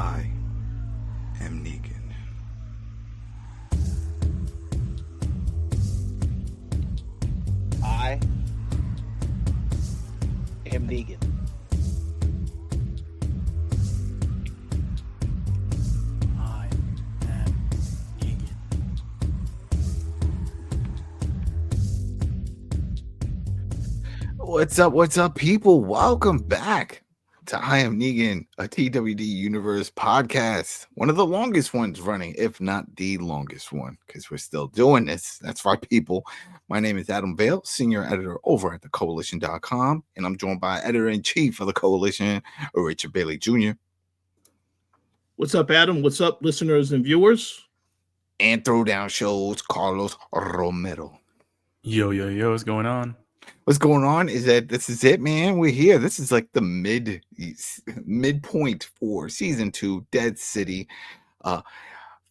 I am Negan. I am Negan. I am Negan. What's up, people? Welcome back to I Am Negan, a TWD Universe podcast. One of the longest ones running, if not the longest one, because we're still doing this. That's right, people. My name is Adam Vale, senior editor over at the Koalition.com, and I'm joined by editor-in-chief of the Koalition, Richard Bailey Jr. What's up, Adam? What's up, listeners and viewers? And Throwdown Show's Carlos Romero. Yo, what's going on? What's going on is that this is it, man. We're here. This is like the midpoint for season 2, Dead City,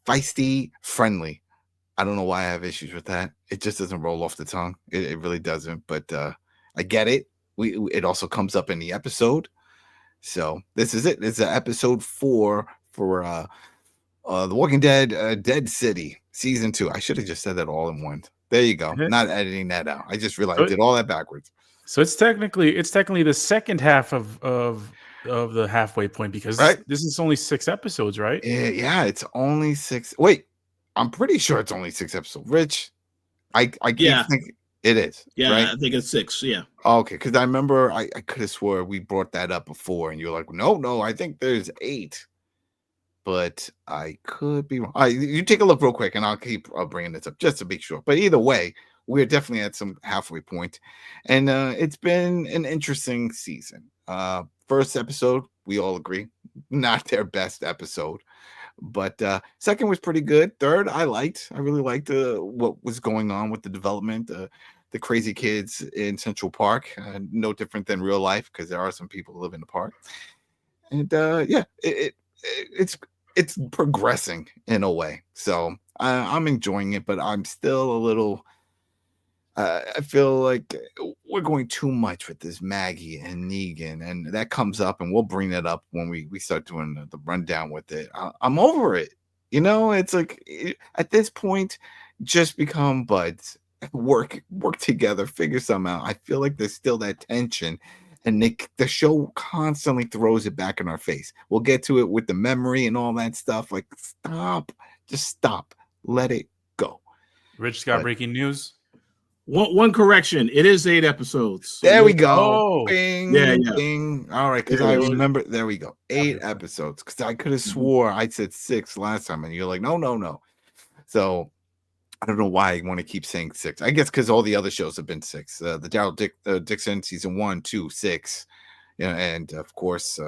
Feisty Friendly. I don't know why I have issues with that. It just doesn't roll off the tongue. It really doesn't. But I get it. It also comes up in the episode. So this is it. It's episode 4 for The Walking Dead, Dead City, season 2. I should have just said that all in one. There you go. Not editing that out. I just realized I did all that backwards. So it's technically the second half of the halfway point because this is only 6 episodes, right? Yeah, it's only 6. Wait, I'm pretty sure it's only 6 episodes. Rich, I can't think it is. Yeah, right? I think it's 6. Yeah. Okay, because I remember I could have swore we brought that up before, and you're like, no, I think there's 8. But I could be wrong. You take a look real quick, and I'll keep bringing this up just to be sure. But either way, we're definitely at some halfway point, and it's been an interesting season. First episode, we all agree, not their best episode, but second was pretty good. Third, I really liked what was going on with the development. The crazy kids in Central Park, no different than real life because there are some people who live in the park, and it's progressing in a way, so I'm enjoying it, but I'm still a little I feel like we're going too much with this Maggie and Negan, and that comes up, and we'll bring that up when we start doing the rundown with it. I'm over it. It's like at this point, just become buds, work together, figure something out. I feel like there's still that tension, and the show constantly throws it back in our face. We'll get to it with the memory and all that stuff. Like, just stop, let it go. Rich got breaking news. One correction: it is 8 episodes. So there we go. Oh, bing, yeah. Bing. All right, because I remember. There we go. 8 episodes. Because I could have swore I said 6 last time, and you're like, no. So I don't know why I want to keep saying 6. I guess because all the other shows have been 6. The Daryl Dixon season 1, 2, 6, and of course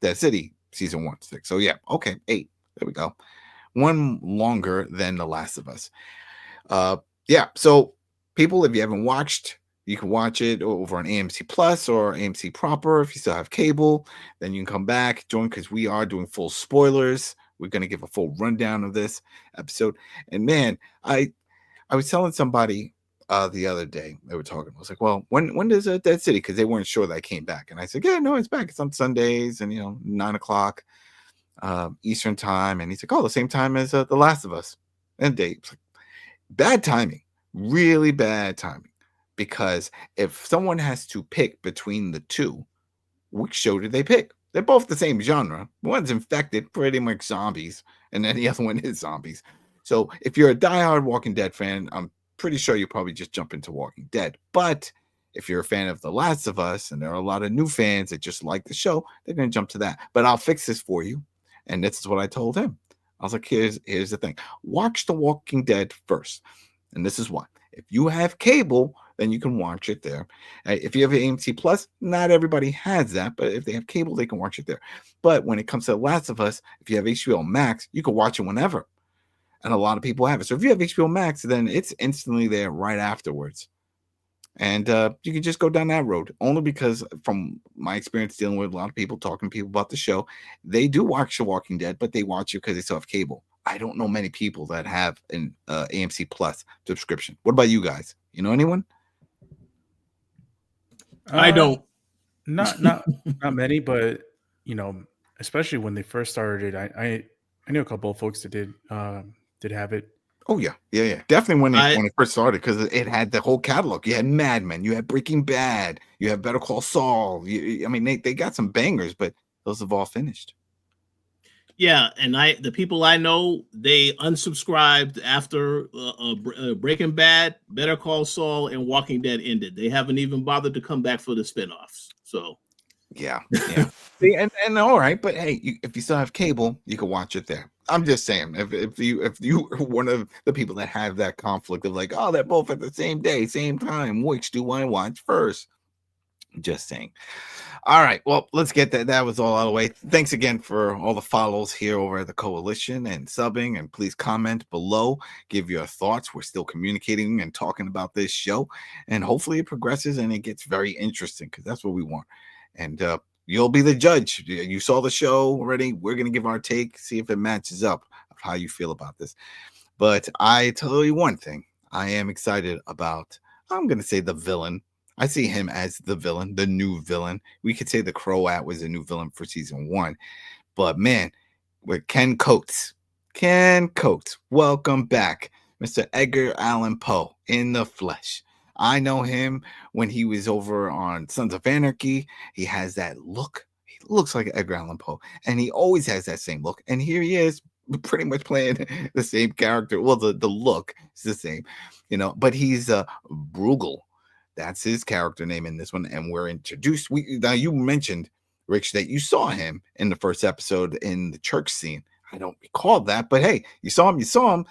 Dead City season 1, 6. So yeah, okay, 8. There we go. One longer than The Last of Us. Yeah. So people, if you haven't watched, you can watch it over on AMC Plus or AMC proper. If you still have cable, then you can come back, join, because we are doing full spoilers. We're going to give a full rundown of this episode. And man, I was telling somebody the other day, they were talking, I was like, well, when does Dead City? Because they weren't sure that I came back. And I said, yeah, no, it's back. It's on Sundays and, 9:00 Eastern time. And he's like, oh, the same time as The Last of Us. And Dave, like, bad timing, really bad timing. Because if someone has to pick between the two, which show did they pick? They're both the same genre. One's infected, pretty much zombies, and then the other one is zombies. So if you're a diehard Walking Dead fan, I'm pretty sure you probably just jump into Walking Dead. But if you're a fan of The Last of Us, and there are a lot of new fans that just like the show, they're going to jump to that. But I'll fix this for you. And this is what I told him. I was like, here's the thing. Watch The Walking Dead first. And this is why. If you have cable, then you can watch it there. If you have AMC Plus, not everybody has that, but if they have cable, they can watch it there. But when it comes to The Last of Us, if you have HBO Max, you can watch it whenever. And a lot of people have it. So if you have HBO Max, then it's instantly there right afterwards. And you can just go down that road. Only because from my experience dealing with a lot of people, talking to people about the show, they do watch The Walking Dead, but they watch it because they still have cable. I don't know many people that have an AMC Plus subscription. What about you guys? You know anyone? I don't. Not many, but especially when they first started. I knew a couple of folks that did have it. Oh yeah. Definitely when it first started, because it had the whole catalog. You had Mad Men, you had Breaking Bad, you had Better Call Saul. I mean, they got some bangers, but those have all finished. Yeah, and the people I know, they unsubscribed after Breaking Bad, Better Call Saul, and Walking Dead ended. They haven't even bothered to come back for the spinoffs. So, yeah. and all right, but hey, if you still have cable, you can watch it there. I'm just saying, if you are one of the people that have that conflict of like, oh, they're both at the same day, same time, which do I watch first? Just saying. All right, well, let's get that was all out of the way. Thanks again for all the follows here over at the Koalition and subbing, and please comment below, give your thoughts. We're still communicating and talking about this show, and hopefully it progresses and it gets very interesting, because that's what we want. And you'll be the judge. You saw the show already. We're going to give our take, see if it matches up of how you feel about this. But I tell you one thing, I am excited about, I'm going to say, the villain. I see him as the villain, the new villain. We could say the Croat was a new villain for season 1. But man, with Ken Coates, welcome back. Mr. Edgar Allan Poe in the flesh. I know him when he was over on Sons of Anarchy. He has that look. He looks like Edgar Allan Poe, and he always has that same look. And here he is, pretty much playing the same character. Well, the look is the same, but he's Bruegel. That's his character name in this one. And we're introduced. Now, you mentioned, Rich, that you saw him in the first episode in the church scene. I don't recall that, but hey, you saw him.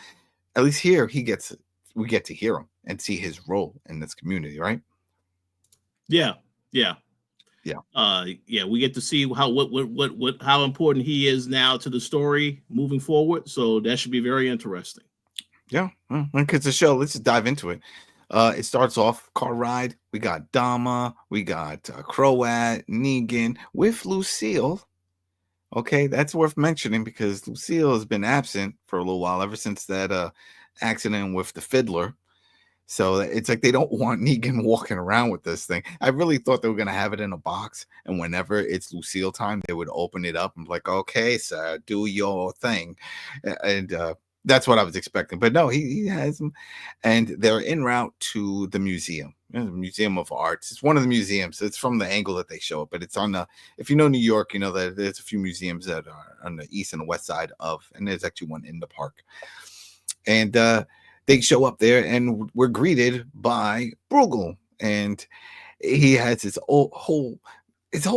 At least here we get to hear him and see his role in this community, right? Yeah. We get to see how important he is now to the story moving forward. So that should be very interesting. Yeah, because the show, let's just dive into it. It starts off car ride. We got Dama, we got Croat, Negan with Lucille. Okay, that's worth mentioning because Lucille has been absent for a little while, ever since that accident with the fiddler. So it's like they don't want Negan walking around with this thing. I really thought they were going to have it in a box, and whenever it's Lucille time, they would open it up and be like, okay, sir, do your thing. And that's what I was expecting. But no, he has them. And they're en route to the museum, the Museum of Arts. It's one of the museums. It's from the angle that they show it. But it's on the, if you know New York, you know that there's a few museums that are on the east and the west side of, and there's actually one in the park. And they show up there, and we're greeted by Bruegel. And he has his whole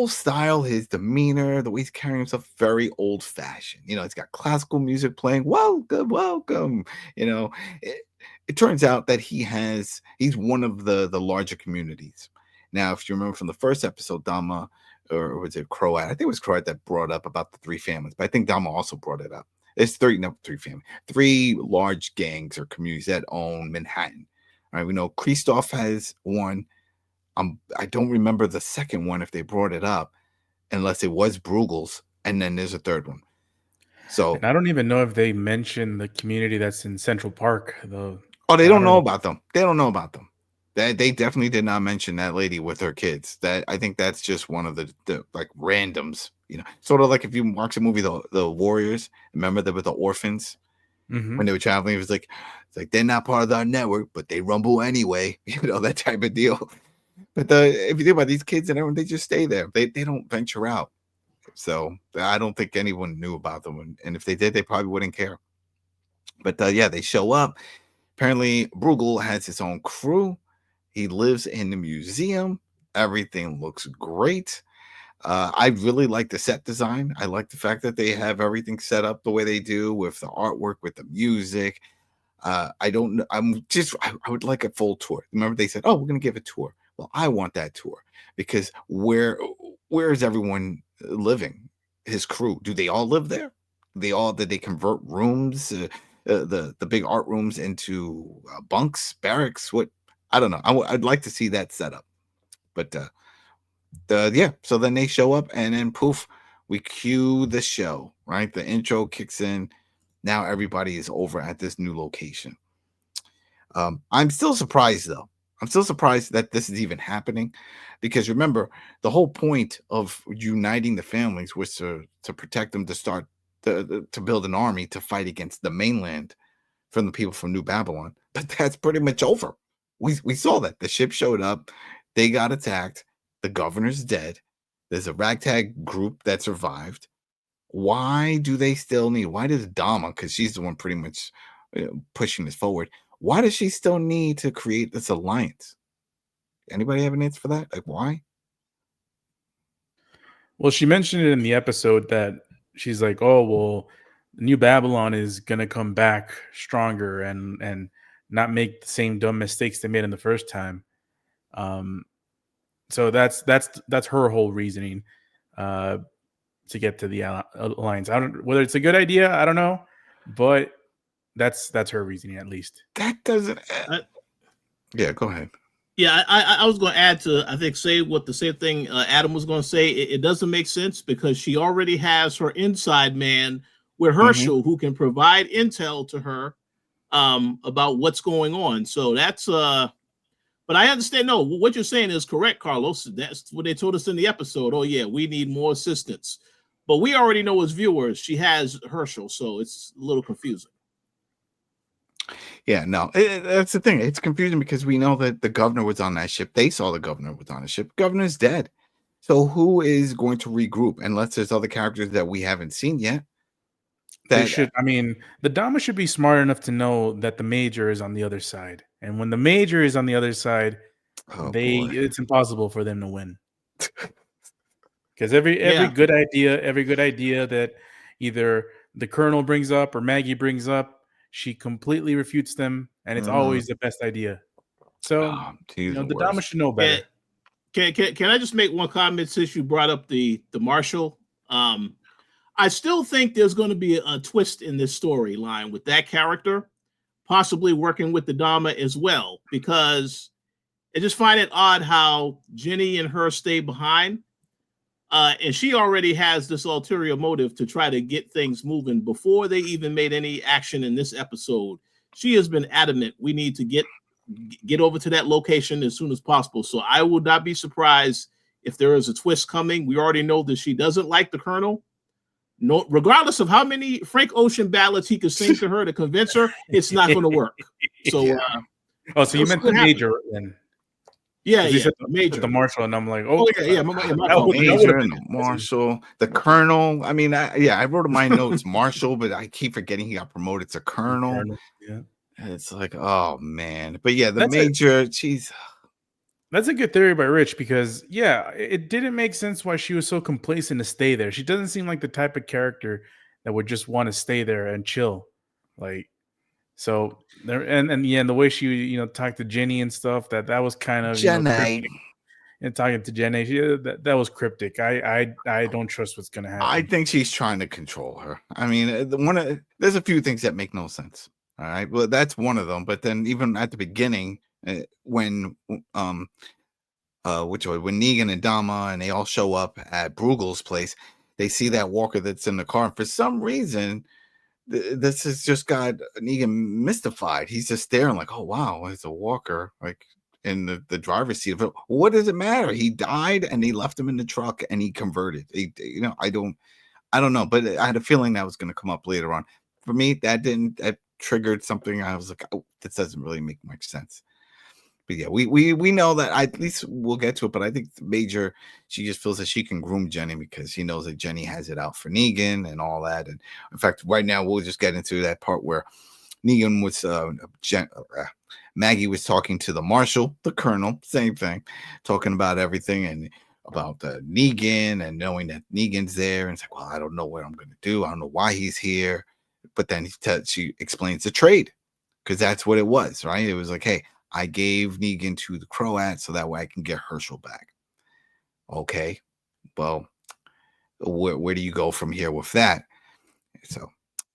style, his demeanor, the way he's carrying himself, very old fashioned. It's got classical music playing. Welcome. It turns out that he's one of the larger communities. Now, if you remember from the first episode, Dama, or was it Croat? I think it was Croat that brought up about the 3 families, but I think Dama also brought it up. It's 3 families, 3 large gangs or communities that own Manhattan. All right, we know Christoph has one. I don't remember the second one if they brought it up, unless it was Bruegel's, and then there's a third one. So and I don't even know if they mentioned the community that's in Central Park, though. They don't know about them. They don't know about them. They definitely did not mention that lady with her kids. That I think that's just one of the like randoms. Sort of like if you watch the movie the Warriors. Remember that with the orphans when they were traveling. It was like they're not part of our network, but they rumble anyway. That type of deal. But if you think about these kids and everyone, they just stay there. They don't venture out. So I don't think anyone knew about them. And if they did, they probably wouldn't care. But they show up. Apparently, Bruegel has his own crew. He lives in the museum. Everything looks great. I really like the set design. I like the fact that they have everything set up the way they do, with the artwork, with the music. I don't know. I would like a full tour. Remember, they said, "Oh, we're going to give a tour." Well, I want that tour, because where is everyone living? His crew, do they all live there? Did they convert rooms, the big art rooms, into bunks, barracks? What? I don't know. I'd like to see that setup. But so then they show up, and then poof, we cue the show. Right, the intro kicks in. Now everybody is over at this new location. I'm still surprised, though. I'm still surprised that this is even happening, because remember, the whole point of uniting the families was to protect them, to start to build an army to fight against the mainland from the people from New Babylon. But that's pretty much over. We saw that the ship showed up, they got attacked, the governor's dead. There's a ragtag group that survived. Why do they still need? Why does Dama, because she's the one pretty much pushing this forward, why does she still need to create this alliance? Anybody have an answer for that? Like, why? Well, she mentioned it in the episode that she's like, oh, well, New Babylon is going to come back stronger and not make the same dumb mistakes they made in the first time. So that's her whole reasoning to get to the alliance. I don't, whether it's a good idea, I don't know, but that's her reasoning, at least. That doesn't. Yeah, go ahead. Yeah, I was going to add to, I think, say what the same thing Adam was going to say. It doesn't make sense because she already has her inside man with Herschel, who can provide intel to her about what's going on. So that's but I understand. No, what you're saying is correct, Carlos. That's what they told us in the episode. Oh yeah, we need more assistance, but we already know as viewers she has Herschel, so it's a little confusing. Yeah, no, that's the thing. It's confusing because we know that the governor was on that ship. They saw the governor was on the ship. Governor's dead. So who is going to regroup? Unless there's other characters that we haven't seen yet. They should. I mean, the Dama should be smart enough to know that the Major is on the other side. And when the Major is on the other side, it's impossible for them to win. Because every good idea that either the Colonel brings up or Maggie brings up, she completely refutes them, and it's always the best idea. So the Dama should know better. Can I just make one comment since you brought up the Marshal? I still think there's going to be a twist in this storyline with that character, possibly working with the Dama as well, because I just find it odd how Jenny and her stay behind. And she already has this ulterior motive to try to get things moving before they even made any action in this episode. She has been adamant we need to get over to that location as soon as possible. So I would not be surprised if there is a twist coming. We already know that she doesn't like the Colonel. No, regardless of how many Frank Ocean ballads he could sing to her to convince her, it's not going to work. So, so you meant the Major then? Yeah, the Major, the Marshal, and I'm like, Major and the Marshal, the Colonel. I mean, I wrote in my notes Marshal, but I keep forgetting he got promoted to Colonel. Yeah, it's like, oh man, but yeah, the Major. Jeez, that's a good theory by Rich because it didn't make sense why she was so complacent to stay there. She doesn't seem like the type of character that would just want to stay there and chill, like. So there and the way she talked to Jenny and stuff that was kind of Jenny and talking to Jenny that was cryptic. I don't trust what's gonna happen. I think she's trying to control her. I mean, there's a few things that make no sense. All right, well that's one of them. But then even at the beginning when Negan and Dama and they all show up at Bruegel's place, they see that walker that's in the car, and for some reason. This has just got Negan mystified. He's just staring like, oh, wow, it's a walker like in the driver's seat. But what does it matter? He died and they left him in the truck and he converted. I don't know. But I had a feeling that was going to come up later on. For me, that triggered something. I was like, oh, this doesn't really make much sense. But yeah, we know that at least we'll get to it. But I think the Major, she just feels that she can groom Jenny because she knows that Jenny has it out for Negan and all that. And in fact, right now we'll just get into that part where Negan was Maggie was talking to the Marshal, the Colonel, same thing, talking about everything and about Negan and knowing that Negan's there. And it's like, well, I don't know what I'm going to do. I don't know why he's here. But then she explains the trade because that's what it was, right? It was like, hey. I gave Negan to the Croat so that way I can get Herschel back. Okay, well, where do you go from here with that? So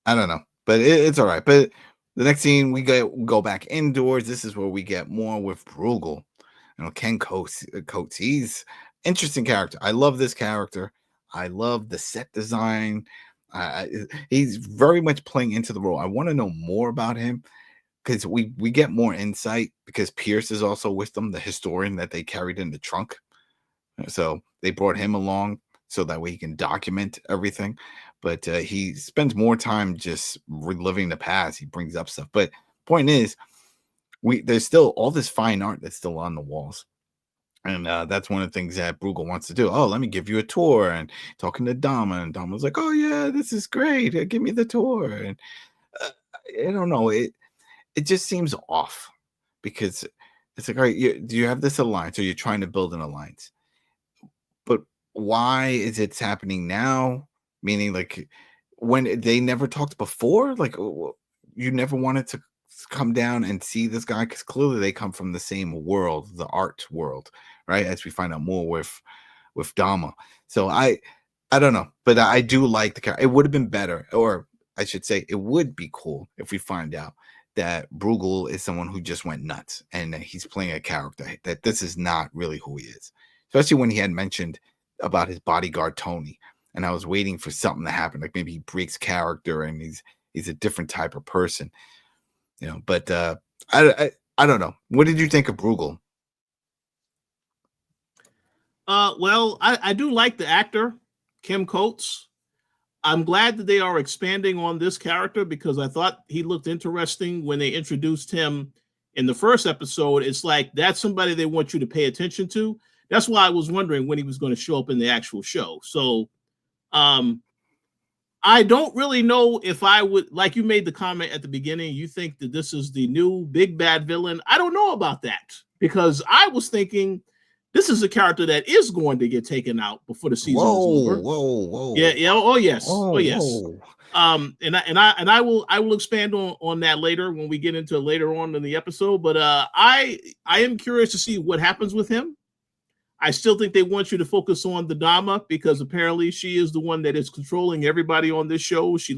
I don't know, but it's all right. But the next scene we go back indoors. This is where we get more with Bruegel. Ken Coates. He's interesting character. I love this character. I love the set design. He's very much playing into the role. I want to know more about him. because we get more insight because Pierce is also with them, the historian that they carried in the trunk. So they brought him along so that way he can document everything. But he spends more time just reliving the past. He brings up stuff. But point is, there's still all this fine art that's still on the walls. And that's one of the things that Bruegel wants to do. Oh, let me give you a tour. And talking to Dama. And Dama's like, oh, yeah, this is great. Give me the tour. And I don't know. It just seems off because it's like, all right, do you have this alliance or you're trying to build an alliance? But why is it happening now? Meaning, like, when they never talked before? Like, you never wanted to come down and see this guy because clearly they come from the same world, the art world, right? As we find out more with Dama. So I don't know, but I do like the character. It would have been better, or I should say, it would be cool if we find out that Bruegel is someone who just went nuts and that he's playing a character, that this is not really who he is. Especially when he had mentioned about his bodyguard Tony, and I was waiting for something to happen, like maybe he breaks character and he's a different type of person. But I don't know. What did you think of Bruegel? Well, I do like the actor, Kim Coates. I'm glad that they are expanding on this character because I thought he looked interesting when they introduced him in the first episode. It's like that's somebody they want you to pay attention to. That's why I was wondering when he was going to show up in the actual show. So I don't really know if I would, like you made the comment at the beginning, you think that this is the new big bad villain. I don't know about that because I was thinking this is a character that is going to get taken out before the season is over. Whoa. Yeah. Oh yes. Oh yes. And I will expand on that later when we get into later on in the episode. But I am curious to see what happens with him. I still think they want you to focus on the Dama because apparently she is the one that is controlling everybody on this show. She's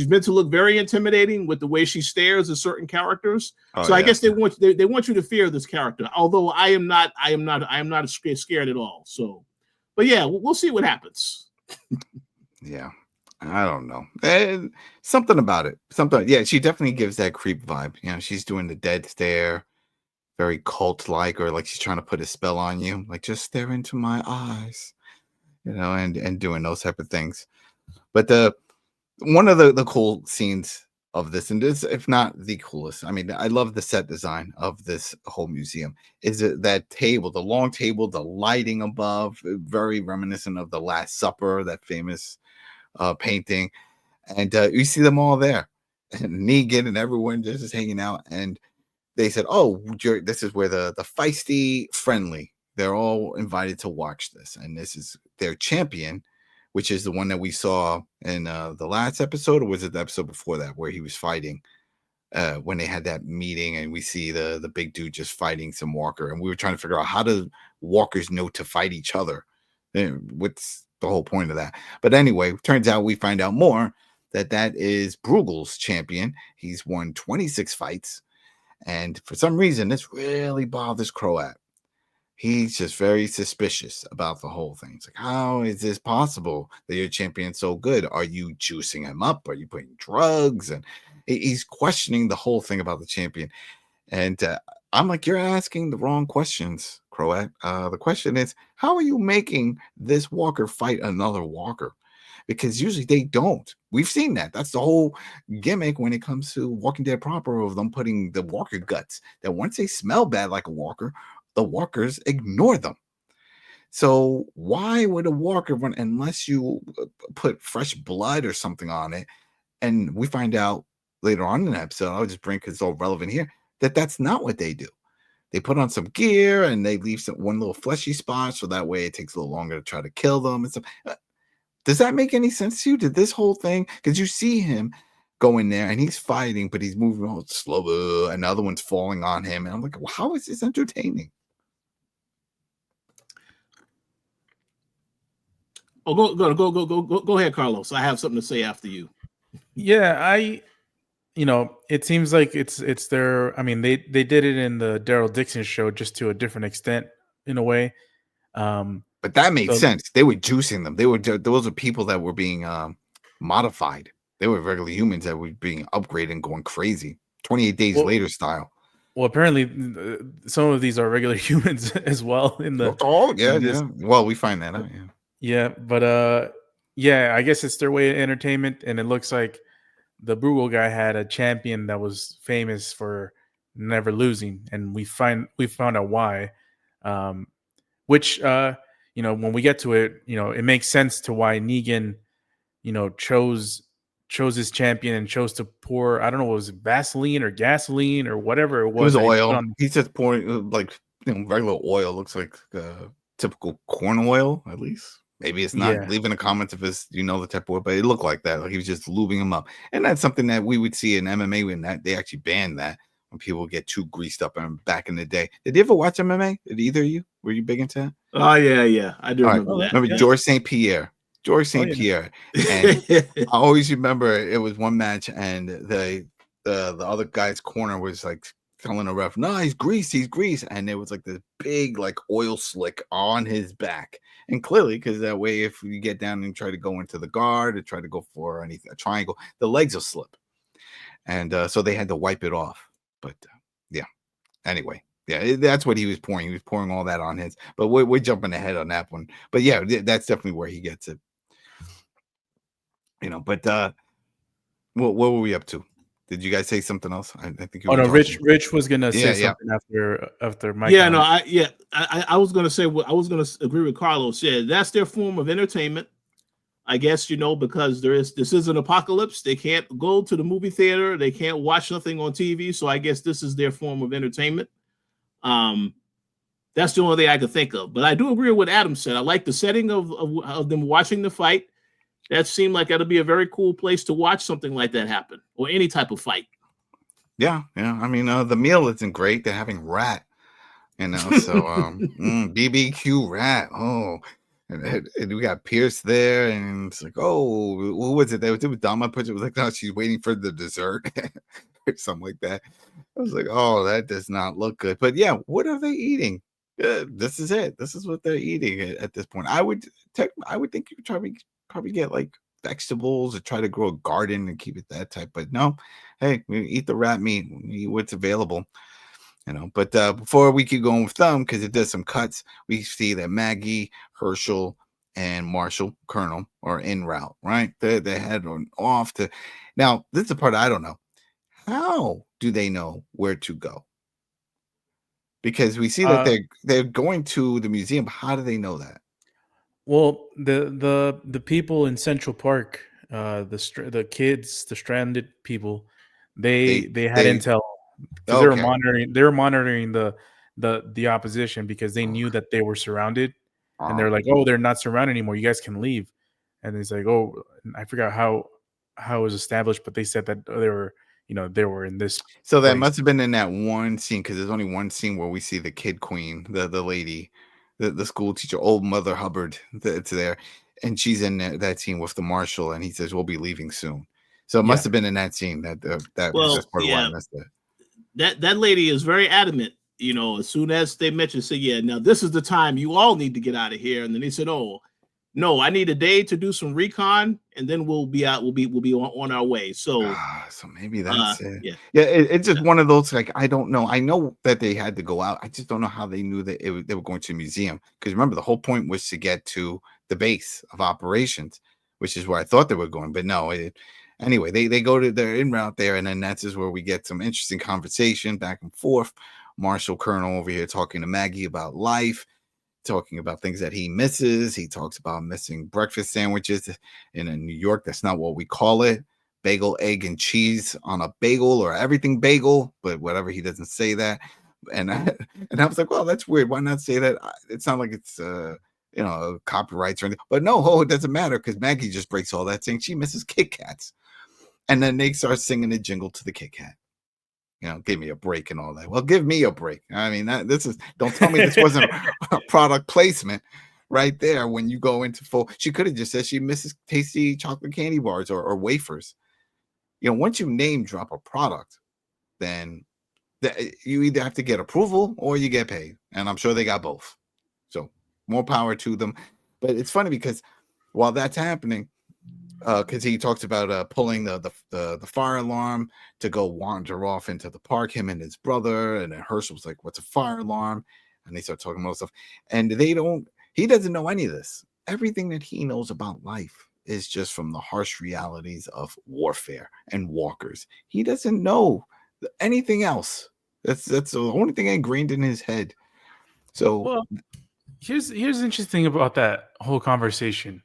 meant to look very intimidating with the way she stares at certain characters. I guess they want you to fear this character. Although I am not scared at all. So, but yeah, we'll see what happens. Yeah, I don't know. Something about it. Yeah, she definitely gives that creep vibe. She's doing the dead stare. Very cult-like, or like she's trying to put a spell on you, like just stare into my eyes, and doing those type of things. But one of the cool scenes of this, and this, if not the coolest, I mean, I love the set design of this whole museum, is that table, the long table, the lighting above, very reminiscent of the Last Supper, that famous painting. And you see them all there, and Negan and everyone just hanging out. And they said, oh, this is where the Feisty Friendly, they're all invited to watch this. And this is their champion, which is the one that we saw in the last episode, or was it the episode before that where he was fighting when they had that meeting and we see the big dude just fighting some walker. And we were trying to figure out how do walkers know to fight each other? What's the whole point of that? But anyway, turns out we find out more that is Bruegel's champion. He's won 26 fights. And for some reason, this really bothers Croat. He's just very suspicious about the whole thing. It's like, how is this possible that your champion's so good? Are you juicing him up? Are you putting drugs? And he's questioning the whole thing about the champion. And I'm like, you're asking the wrong questions, Croat. The question is, how are you making this walker fight another walker? Because usually they don't. We've seen that. That's the whole gimmick when it comes to Walking Dead proper, of them putting the walker guts, that once they smell bad like a walker, the walkers ignore them. So why would a walker run unless you put fresh blood or something on it? And we find out later on in the episode, I'll just bring because it's all relevant here, that's not what they do. They put on some gear and they leave one little fleshy spot, so that way it takes a little longer to try to kill them and stuff. Does that make any sense to you? Did this whole thing, because you see him go in there and he's fighting, but he's moving all slow, and the other one's falling on him. And I'm like, well, how is this entertaining? Oh, go ahead, Carlos. I have something to say after you. Yeah, it seems like it's their. I mean, they did it in the Daryl Dixon show, just to a different extent, in a way. But that made sense. They were juicing them. Those are people that were being modified. They were regular humans that were being upgraded and going crazy. 28 Days Later style. Well, apparently, some of these are regular humans as well. Yeah. Well, we find that out. Yeah. Yeah, but yeah, I guess it's their way of entertainment, and it looks like the Brugal guy had a champion that was famous for never losing, and we found out why. Which when we get to it, it makes sense to why Negan, chose his champion and chose to pour, I don't know, was it Vaseline or gasoline or whatever it was. It was oil. He's just pouring regular oil. Looks like typical corn oil, at least. Maybe it's not. Yeah. Leave in the comments if it's the type of oil, but it looked like that. Like he was just lubing him up, and that's something that we would see in MMA when that they actually banned that when people get too greased up. And back in the day, did you ever watch MMA? Did either of you? Were you big into that? Oh yeah, I do remember that. Remember George St. Pierre? And I always remember it was one match, and the other guy's corner was like telling the ref, "No, he's greased," and there was like this big oil slick on his back, and clearly because that way, if you get down and try to go into the guard or try to go for a triangle, the legs will slip, and so they had to wipe it off. But yeah, anyway. Yeah, that's what he was pouring. He was pouring all that on his. But we're jumping ahead on that one. But yeah, that's definitely where he gets it. But what were we up to? Did you guys say something else? I think. Rich was gonna say something after Mike. Yeah, no, I was gonna say I was gonna agree with Carlos. Yeah, that's their form of entertainment. I guess because this is an apocalypse. They can't go to the movie theater. They can't watch nothing on TV. So I guess this is their form of entertainment. That's the only thing I could think of. But I do agree with what Adam said. I like the setting of them watching the fight. That seemed like that'll be a very cool place to watch something like that happen, or any type of fight. Yeah. I mean, the meal isn't great. They're having rat, so BBQ rat. Oh, and we got Pierce there, and it's like, oh, who was it? It was Dama. It was like, no, she's waiting for the dessert, or something like that. I was like, oh, that does not look good. But yeah, what are they eating? This is it. This is what they're eating at this point. I would think you probably get vegetables or try to grow a garden and keep it that type. But no, hey, we eat the rat meat. We eat what's available. But before we keep going with them, because it does some cuts, we see that Maggie, Herschel, and Marshall Colonel are en route, right? They head on off to. Now, this is the part I don't know. How do they know where to go? Because we see that they're going to the museum. How do they know that? Well, the people in Central Park, the kids, the stranded people, they had intel. Because they were monitoring the opposition because they knew that they were surrounded, and they're like, "Oh, they're not surrounded anymore. You guys can leave." And it's like, "Oh, I forgot how it was established, but they said that they were in this." So that must have been in that one scene, because there's only one scene where we see the kid queen, the lady, the school teacher, old Mother Hubbard, it's there, and she's in that scene with the marshal, and he says, "We'll be leaving soon." So it must have been in that scene that was part of why I missed it. That lady is very adamant, as soon as they mentioned, say, yeah, now this is the time you all need to get out of here. And then they said, oh, no, I need a day to do some recon, and then we'll be out. We'll be on our way. So maybe that's it. Yeah. It's just one of those, I don't know. I know that they had to go out. I just don't know how they knew that they were going to a museum. Because remember, the whole point was to get to the base of operations, which is where I thought they were going. But no, anyway, they go to their en route there, and then that's where we get some interesting conversation back and forth. Marshall Colonel over here talking to Maggie about life, talking about things that he misses. He talks about missing breakfast sandwiches in New York. That's not what we call it. Bagel, egg, and cheese on a bagel, or everything bagel, but whatever. He doesn't say that. And I was like, well, that's weird. Why not say that? It's not like it's copyrights or anything. But no, it doesn't matter, because Maggie just breaks all that, saying she misses Kit Kats. And then they start singing a jingle to the Kit Kat. Give me a break and all that. Well, give me a break. I mean, don't tell me this wasn't a product placement right there when you go into full. She could have just said she misses tasty chocolate candy bars or wafers. Once you name drop a product, then you either have to get approval or you get paid. And I'm sure they got both. So more power to them. But it's funny because while that's happening, because he talks about pulling the fire alarm to go wander off into the park, him and his brother, and then Herschel's like, "What's a fire alarm?" And they start talking about stuff, and he doesn't know any of this. Everything that he knows about life is just from the harsh realities of warfare and walkers. He doesn't know anything else. That's the only thing ingrained in his head. So, well, here's the interesting thing about that whole conversation.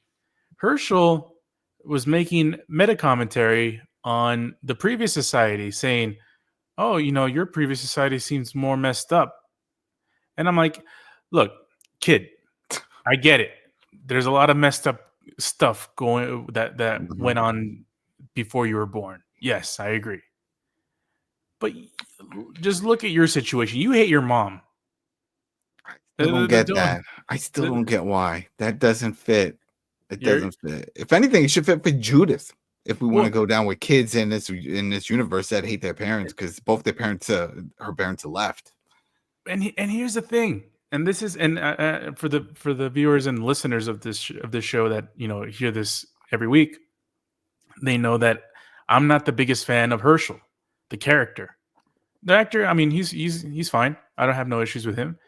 Herschel was making meta commentary on the previous society, saying, "Oh, your previous society seems more messed up." And I'm like, "Look, kid, I get it. There's a lot of messed up stuff going that went on before you were born. Yes, I agree. But just look at your situation. You hate your mom. I don't get that. I still don't get why. That doesn't fit. It doesn't fit. If anything, it should fit for Judith. If we want to go down with kids in this universe that hate their parents because both their parents, her parents, are left. And here's the thing, and this is for the viewers and listeners of this show that hear this every week, they know that I'm not the biggest fan of Herschel, the character. The actor, I mean, he's fine. I don't have no issues with him.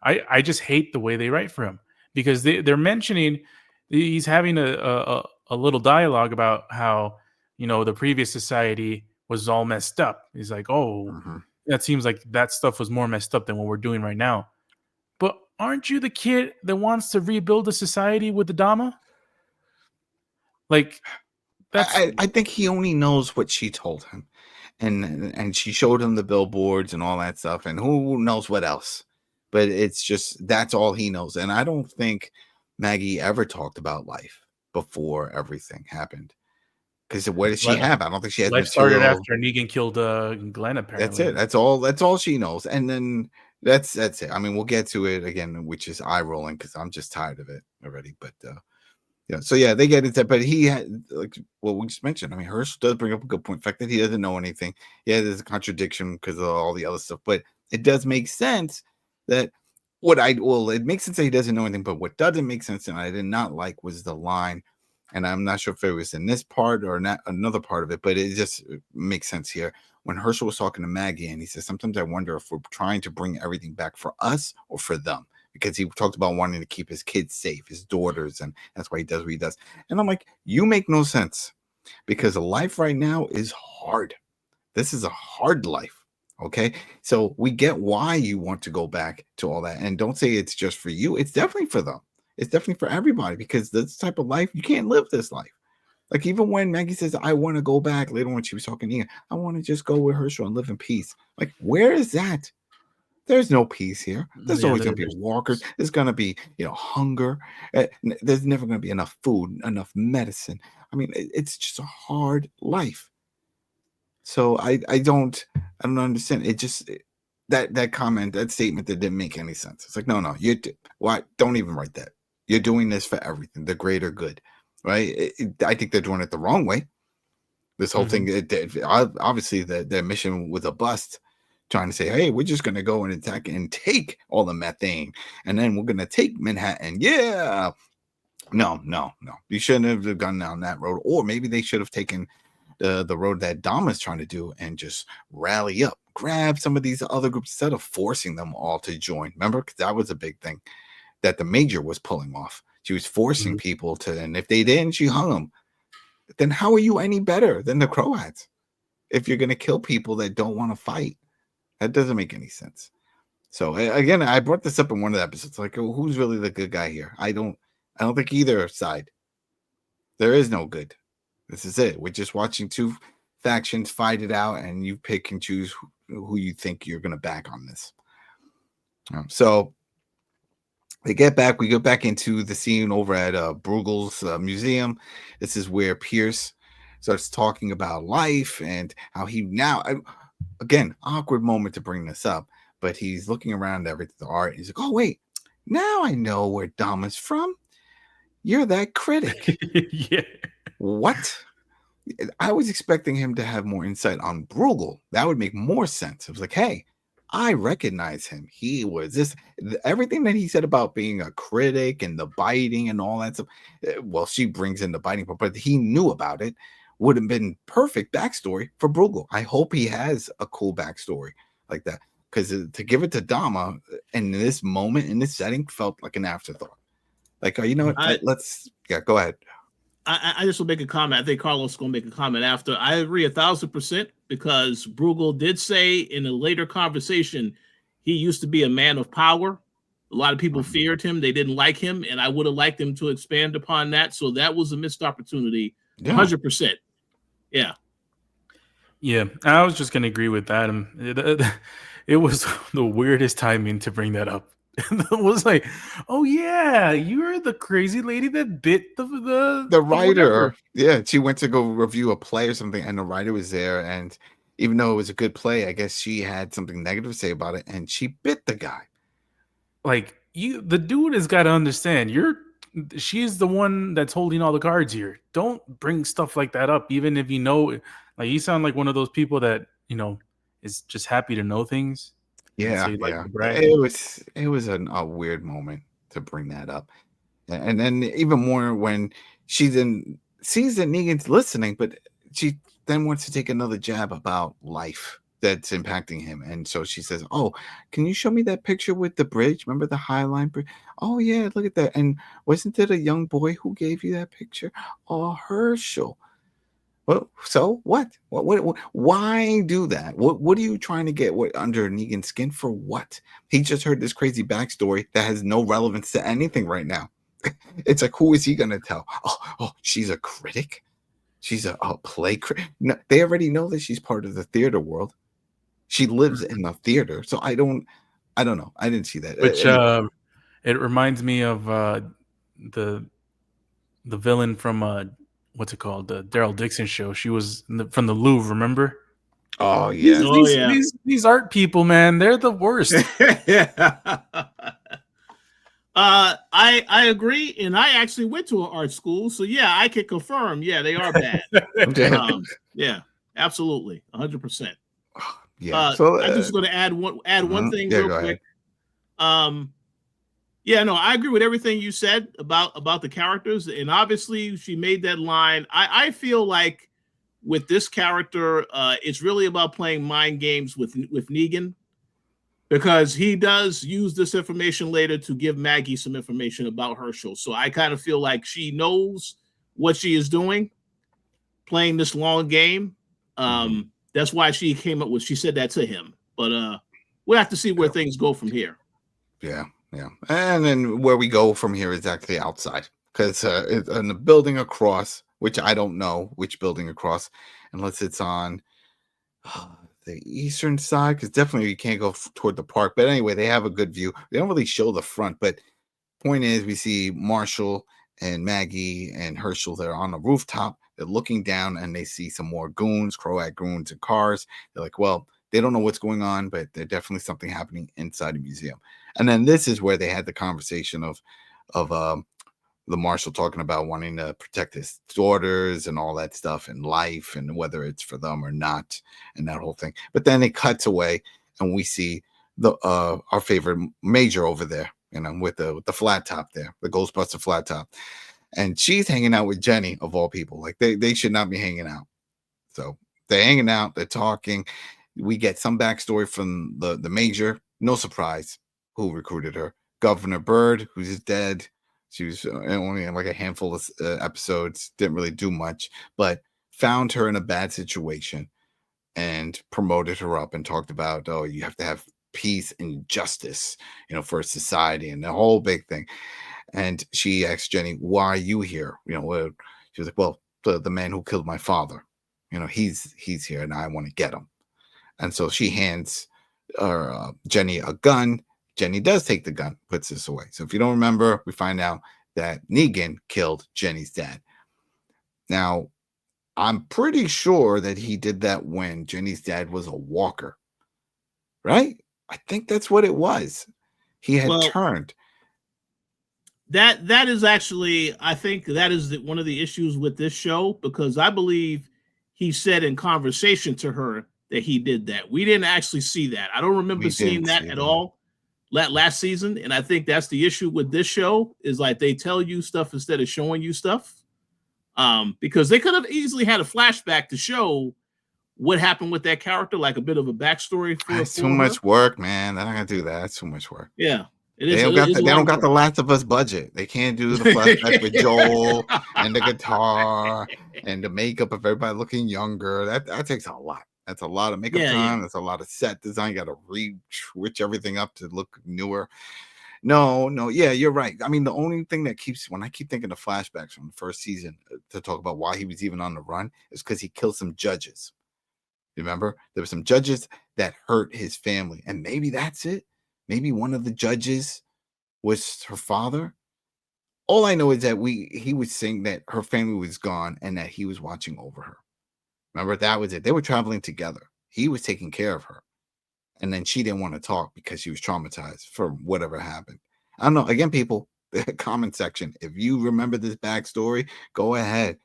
I just hate the way they write for him because they're mentioning he's having a little dialogue about how the previous society was all messed up. He's like, that seems like that stuff was more messed up than what we're doing right now. But aren't you the kid that wants to rebuild a society with the Dama? Like, I think he only knows what she told him, and she showed him the billboards and all that stuff, and who knows what else. But it's just that's all he knows, and I don't think Maggie ever talked about life before everything happened. Because what does she have? I don't think she has. Life started after Negan killed Glenn. Apparently, that's it. That's all she knows. And then that's it. I mean, we'll get to it again, which is eye rolling because I'm just tired of it already. But yeah, so yeah, they get into. But he had like what we just mentioned. I mean, Herschel does bring up a good point. The fact that he doesn't know anything. Yeah, there's a contradiction because of all the other stuff. But it does make sense that it makes sense that he doesn't know anything. But what doesn't make sense and I did not like was the line. And I'm not sure if it was in this part or not another part of it, but it just makes sense here. When Herschel was talking to Maggie and he says, sometimes I wonder if we're trying to bring everything back for us or for them, because he talked about wanting to keep his kids safe, his daughters, and that's why he does what he does. And I'm like, you make no sense because life right now is hard. This is a hard life. Okay. So we get why you want to go back to all that. And don't say it's just for you. It's definitely for them. It's definitely for everybody because this type of life, you can't live this life. Like even when Maggie says, I want to go back later when she was talking to Ian, I want to just go with Herschel and live in peace. Like, where is that? There's no peace here. There's always going to be walkers. There's going to be, hunger. There's never going to be enough food, enough medicine. I mean, it's just a hard life. So I don't understand. It just that comment, that statement that didn't make any sense. It's like, no, why? Don't even write that. You're doing this for everything, the greater good, right? I think they're doing it the wrong way. This whole thing, obviously, their mission was a bust, trying to say, hey, we're just going to go and attack and take all the methane, and then we're going to take Manhattan. Yeah. No. You shouldn't have gone down that road. Or maybe they should have taken the road that Dom is trying to do and just rally up, grab some of these other groups instead of forcing them all to join. Remember, because that was a big thing that the Major was pulling off. She was forcing people to, and if they didn't, she hung them. Then how are you any better than the Croats if you're going to kill people that don't want to fight? That doesn't make any sense. So again, I brought this up in one of the episodes. Like, who's really the good guy here? I don't think either side. There is no good. This is it. We're just watching two factions fight it out, and you pick and choose who you think you're going to back on this. So they get back. We go back into the scene over at Bruegel's museum. This is where Pierce starts talking about life and how he now, again, awkward moment to bring this up, but he's looking around everything, the art. He's like, oh, wait, now I know where Dom is from. You're that critic. Yeah. What? I was expecting him to have more insight on Bruegel. That would make more sense. It was like, hey, I recognize him. He was this everything that he said about being a critic and the biting and all that stuff. Well, she brings in the biting, but he knew about it. Would have been perfect backstory for Bruegel. I hope he has a cool backstory like that, because to give it to Dama in this moment, in this setting, felt like an afterthought. Like, you know what? Let's go ahead. I just will make a comment. I think Carlos is going to make a comment after. I agree 1,000% because Bruegel did say in a later conversation he used to be a man of power. A lot of people feared him. They didn't like him, and I would have liked him to expand upon that. So that was a missed opportunity, 100%. Yeah. Yeah, I was just going to agree with Adam. It was the weirdest timing to bring that up. It was like, oh yeah, you're the crazy lady that bit the writer. Yeah, she went to go review a play or something, and the writer was there. And even though it was a good play, I guess she had something negative to say about it, and she bit the guy. Like, the dude has got to understand. She's the one that's holding all the cards here. Don't bring stuff like that up, even if you know. Like, you sound like one of those people that is just happy to know things. Yeah, so yeah. It was a weird moment to bring that up, and then even more when she then sees that Negan's listening, but she then wants to take another jab about life that's impacting him, and so she says, "Oh, can you show me that picture with the bridge? Remember the High Line bridge? Oh yeah, look at that. And wasn't it a young boy who gave you that picture? Oh, Herschel." Well, so what? What? Why do that? What are you trying to get under Negan's skin for? What? He just heard this crazy backstory that has no relevance to anything right now. It's like, who is he going to tell? Oh, she's a critic. She's a play critic. No, they already know that she's part of the theater world. She lives in the theater, so I don't know. I didn't see that. Which it reminds me of the villain from what's it called? The Daryl Dixon show. She was from the Louvre, remember? Oh yeah. These art people, man, they're the worst. Yeah. I agree, and I actually went to an art school, so yeah, I can confirm. Yeah, they are bad. Yeah, absolutely, 100%. Yeah. So I'm just going to add one thing real quick. Yeah, no, I agree with everything you said about the characters, and obviously she made that line. I feel like with this character, it's really about playing mind games with Negan, because he does use this information later to give Maggie some information about Herschel. So I kind of feel like she knows what she is doing, playing this long game. That's why she came up with, she said that to him. But we'll have to see where things go from here. Yeah. Yeah, and then where we go from here is actually outside, because it's in the building across, which I don't know which building across, unless it's on the eastern side, because definitely you can't go toward the park. But anyway, they have a good view. They don't really show the front, but point is, we see Marshall and Maggie and Herschel. They're on the rooftop. They're looking down, and they see some more goons, Croat goons, and cars. They're like, well, they don't know what's going on, but there's definitely something happening inside the museum. And then this is where they had the conversation of the marshal talking about wanting to protect his daughters and all that stuff and life and whether it's for them or not and that whole thing. But then it cuts away and we see the our favorite Major over there, with the flat top there, the Ghostbuster flat top. And she's hanging out with Jenny, of all people. Like they should not be hanging out. So they're hanging out, they're talking. We get some backstory from the Major. No surprise who recruited her. Governor Bird, who's dead. She was only in like a handful of episodes, didn't really do much, but found her in a bad situation and promoted her up and talked about, oh, you have to have peace and justice, for society and the whole big thing. And she asked Jenny, why are you here? She was like, well, the man who killed my father, he's here and I want to get him. And so she hands Jenny a gun. Jenny does take the gun, puts this away. So if you don't remember, we find out that Negan killed Jenny's dad. Now, I'm pretty sure that he did that when Jenny's dad was a walker, right? I think that's what it was. He had turned. That is actually, I think that is one of the issues with this show, because I believe he said in conversation to her that he did that. We didn't actually see that. I don't remember seeing that at all last season. And I think that's the issue with this show is like they tell you stuff instead of showing you stuff. Because they could have easily had a flashback to show what happened with that character, like a bit of a backstory for It's too much work, man. They're not gonna do that. That's too much work. Yeah. They don't got the Last of Us budget. They can't do the flashback with Joel and the guitar and the makeup of everybody looking younger. That takes a lot. That's a lot of makeup time. That's a lot of set design. You got to switch everything up to look newer. No, yeah, you're right. I mean, the only thing that when I keep thinking of flashbacks from the first season to talk about why he was even on the run is because he killed some judges. Remember, there were some judges that hurt his family, and maybe that's it. Maybe one of the judges was her father. All I know is that he was saying that her family was gone and that he was watching over her. Remember, that was it. They were traveling together. He was taking care of her. And then she didn't want to talk because she was traumatized for whatever happened. I don't know. Again, people, the comment section, if you remember this backstory, go ahead.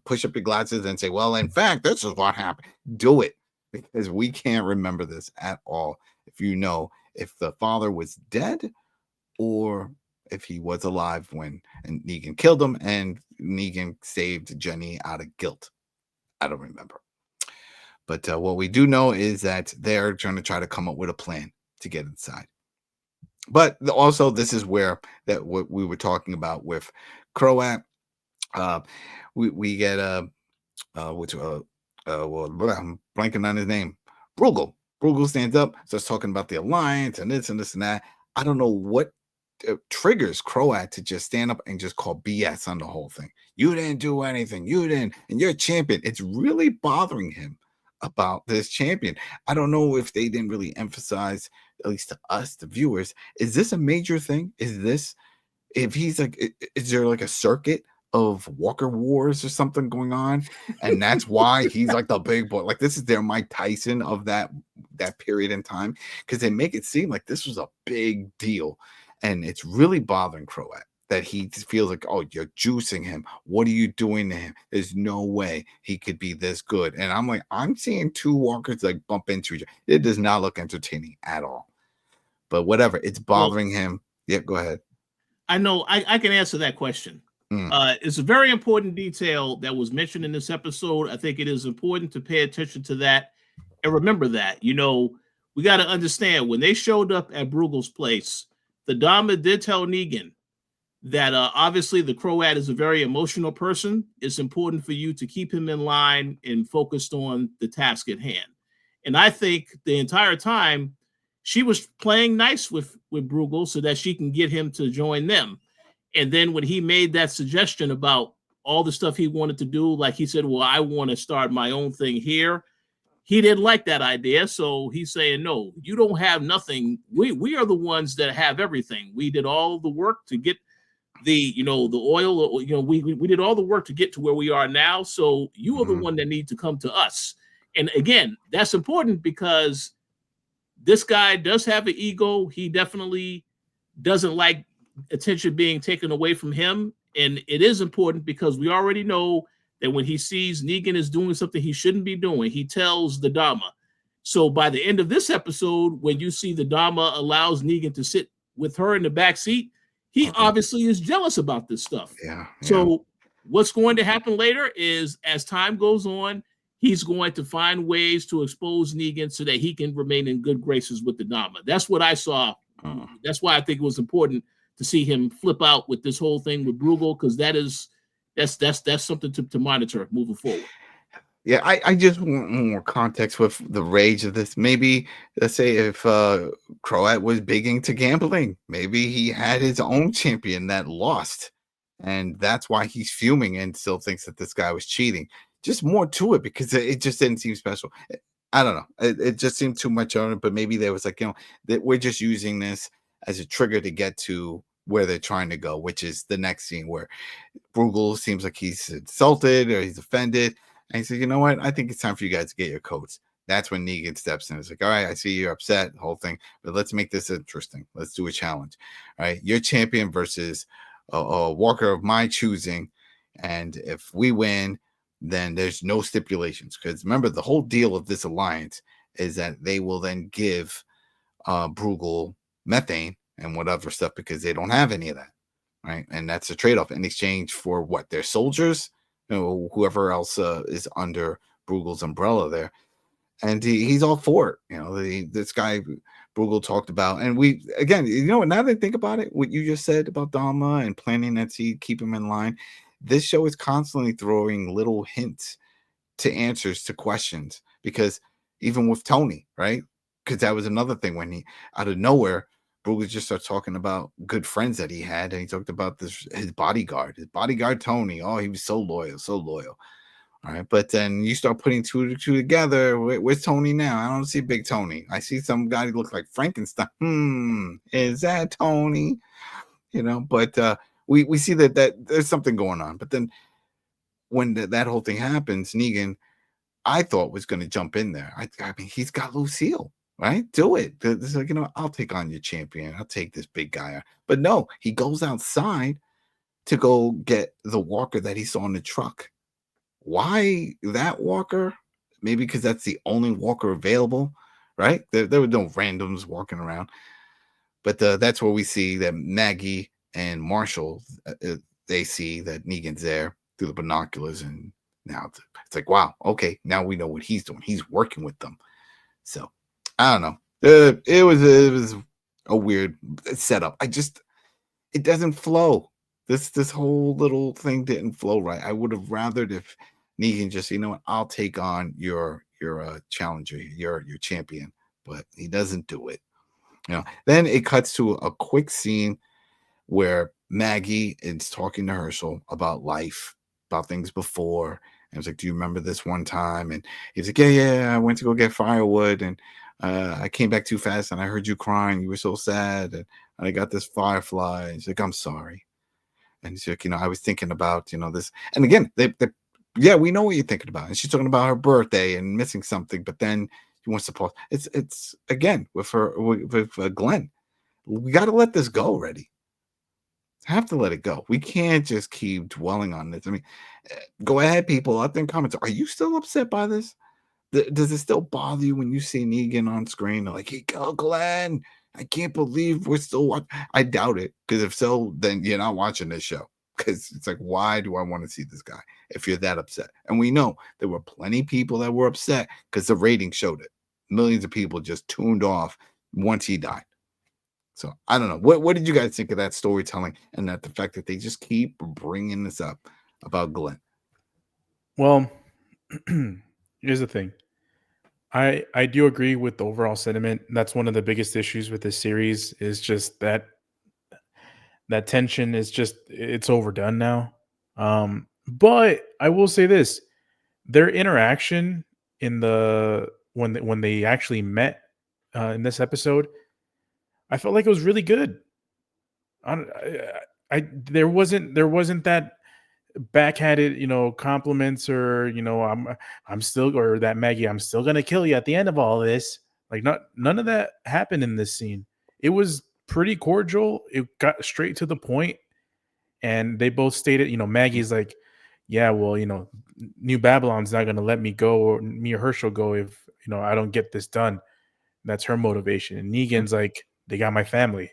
Push up your glasses and say, well, in fact, this is what happened. Do it, because we can't remember this at all. If you know if the father was dead or if he was alive when Negan killed him and Negan saved Jenny out of guilt. I don't remember. But what we do know is that they're going to try to come up with a plan to get inside. But also, this is where what we were talking about with Croat. We get I'm blanking on his name. Bruegel. Bruegel stands up, starts talking about the alliance and this and this and that. I don't know what triggers Croat to just stand up and just call BS on the whole thing. You didn't do anything. You didn't, and you're a champion. It's really bothering him about this champion. I don't know if they didn't really emphasize, at least to us, the viewers, is this a major thing? If he's like, is there like a circuit of Walker Wars or something going on, and that's why he's like the big boy? Like, this is their Mike Tyson of that period in time, because they make it seem like this was a big deal, and it's really bothering Croat that he feels like, oh, you're juicing him. What are you doing to him? There's no way he could be this good. And I'm like, I'm seeing two walkers like bump into each other. It does not look entertaining at all. But whatever, it's bothering him. Yeah, go ahead. I know I can answer that question. It's a very important detail that was mentioned in this episode. I think it is important to pay attention to that and remember that. We got to understand when they showed up at Bruegel's place, the Dama did tell Negan that obviously the Croat is a very emotional person. It's important for you to keep him in line and focused on the task at hand. And I think the entire time she was playing nice with Bruegel so that she can get him to join them. And then when he made that suggestion about all the stuff he wanted to do, like he said, well, I want to start my own thing here. He didn't like that idea. So he's saying, no, you don't have nothing. We are the ones that have everything. We did all the work to get the oil, we did all the work to get to where we are now. So you are the one that need to come to us. And again, that's important because this guy does have an ego. He definitely doesn't like attention being taken away from him. And it is important because we already know that when he sees Negan is doing something he shouldn't be doing, he tells the Dama. So by the end of this episode, when you see the Dama allows Negan to sit with her in the back seat, he obviously is jealous about this stuff. Yeah. So what's going to happen later is as time goes on, he's going to find ways to expose Negan so that he can remain in good graces with the Dama. That's what I saw. That's why I think it was important to see him flip out with this whole thing with Bruegel, because that's something to monitor moving forward. Yeah, I just want more context with the rage of this. Maybe, let's say, if Croat was big into gambling, maybe he had his own champion that lost, and that's why he's fuming and still thinks that this guy was cheating. Just more to it, because it just didn't seem special. I don't know. It just seemed too much on it, but maybe there was like, that we're just using this as a trigger to get to where they're trying to go, which is the next scene where Bruegel seems like he's insulted or he's offended. And he said, you know what? I think it's time for you guys to get your coats. That's when Negan steps in. It's like, all right, I see you're upset, the whole thing, but let's make this interesting. Let's do a challenge. All right, you're champion versus a walker of my choosing. And if we win, then there's no stipulations. Because remember, the whole deal of this alliance is that they will then give Bruegel methane and whatever stuff because they don't have any of that, right? And that's a trade-off in exchange for what? Their soldiers, whoever else is under Bruegel's umbrella there. And he's all for it. This guy Bruegel talked about, and we again, now that I think about it, what you just said about Dama and planting that seed, keep him in line. This show is constantly throwing little hints to answers to questions, because even with Tony, right? Because that was another thing when he, out of nowhere, Bruegel just started talking about good friends that he had, and he talked about his bodyguard Tony. Oh, he was so loyal. All right, but then you start putting two to two together. Where's Tony now? I don't see Big Tony. I see some guy who looks like Frankenstein. Is that Tony? But we see that there's something going on. But then when that whole thing happens, Negan, I thought, was going to jump in there. I mean, he's got Lucille, right? Do it. It's like, I'll take on your champion. I'll take this big guy. But no, he goes outside to go get the walker that he saw in the truck. Why that walker? Maybe because that's the only walker available, right? There were no randoms walking around. But that's where we see that Maggie and Marshall, they see that Negan's there through the binoculars, and now it's like, wow, okay, now we know what he's doing. He's working with them. So I don't know. It was a weird setup. It doesn't flow. This whole little thing didn't flow right. I would have rathered if Negan just, I'll take on your challenger, your champion, but he doesn't do it. Then it cuts to a quick scene where Maggie is talking to Herschel about life, about things before. And it's like, do you remember this one time? And he's like, yeah, I went to go get firewood, and I came back too fast, and I heard you crying. You were so sad, and I got this firefly. He's like, I'm sorry. And she's like, I was thinking about, this. And again, yeah, we know what you're thinking about. And she's talking about her birthday and missing something, but then she wants to pause. It's again with Glenn. We got to let this go already. Have to let it go. We can't just keep dwelling on this. I mean, go ahead, people out there in comments. Are you still upset by this? Does it still bother you when you see Negan on screen? Like, hey, go, Glenn. I can't believe we're still watching. I doubt it, because if so, then you're not watching this show. Because it's like, why do I want to see this guy if you're that upset? And we know there were plenty of people that were upset because the ratings showed it. Millions of people just tuned off once he died. So I don't know. What did you guys think of that storytelling, and that the fact that they just keep bringing this up about Glenn? Well, here's the thing. I do agree with the overall sentiment. That's one of the biggest issues with this series, is just that tension is just, it's overdone now. But I will say this: their interaction in when they actually met in this episode, I felt like it was really good. There wasn't that backhanded, compliments, or I'm still, or that Maggie, I'm still gonna kill you at the end of all of this. Like, none of that happened in this scene. It was pretty cordial. It got straight to the point, and they both stated, Maggie's like, yeah, well, New Babylon's not gonna let me go, or me or Herschel go, if I don't get this done. That's her motivation. And Negan's like, they got my family.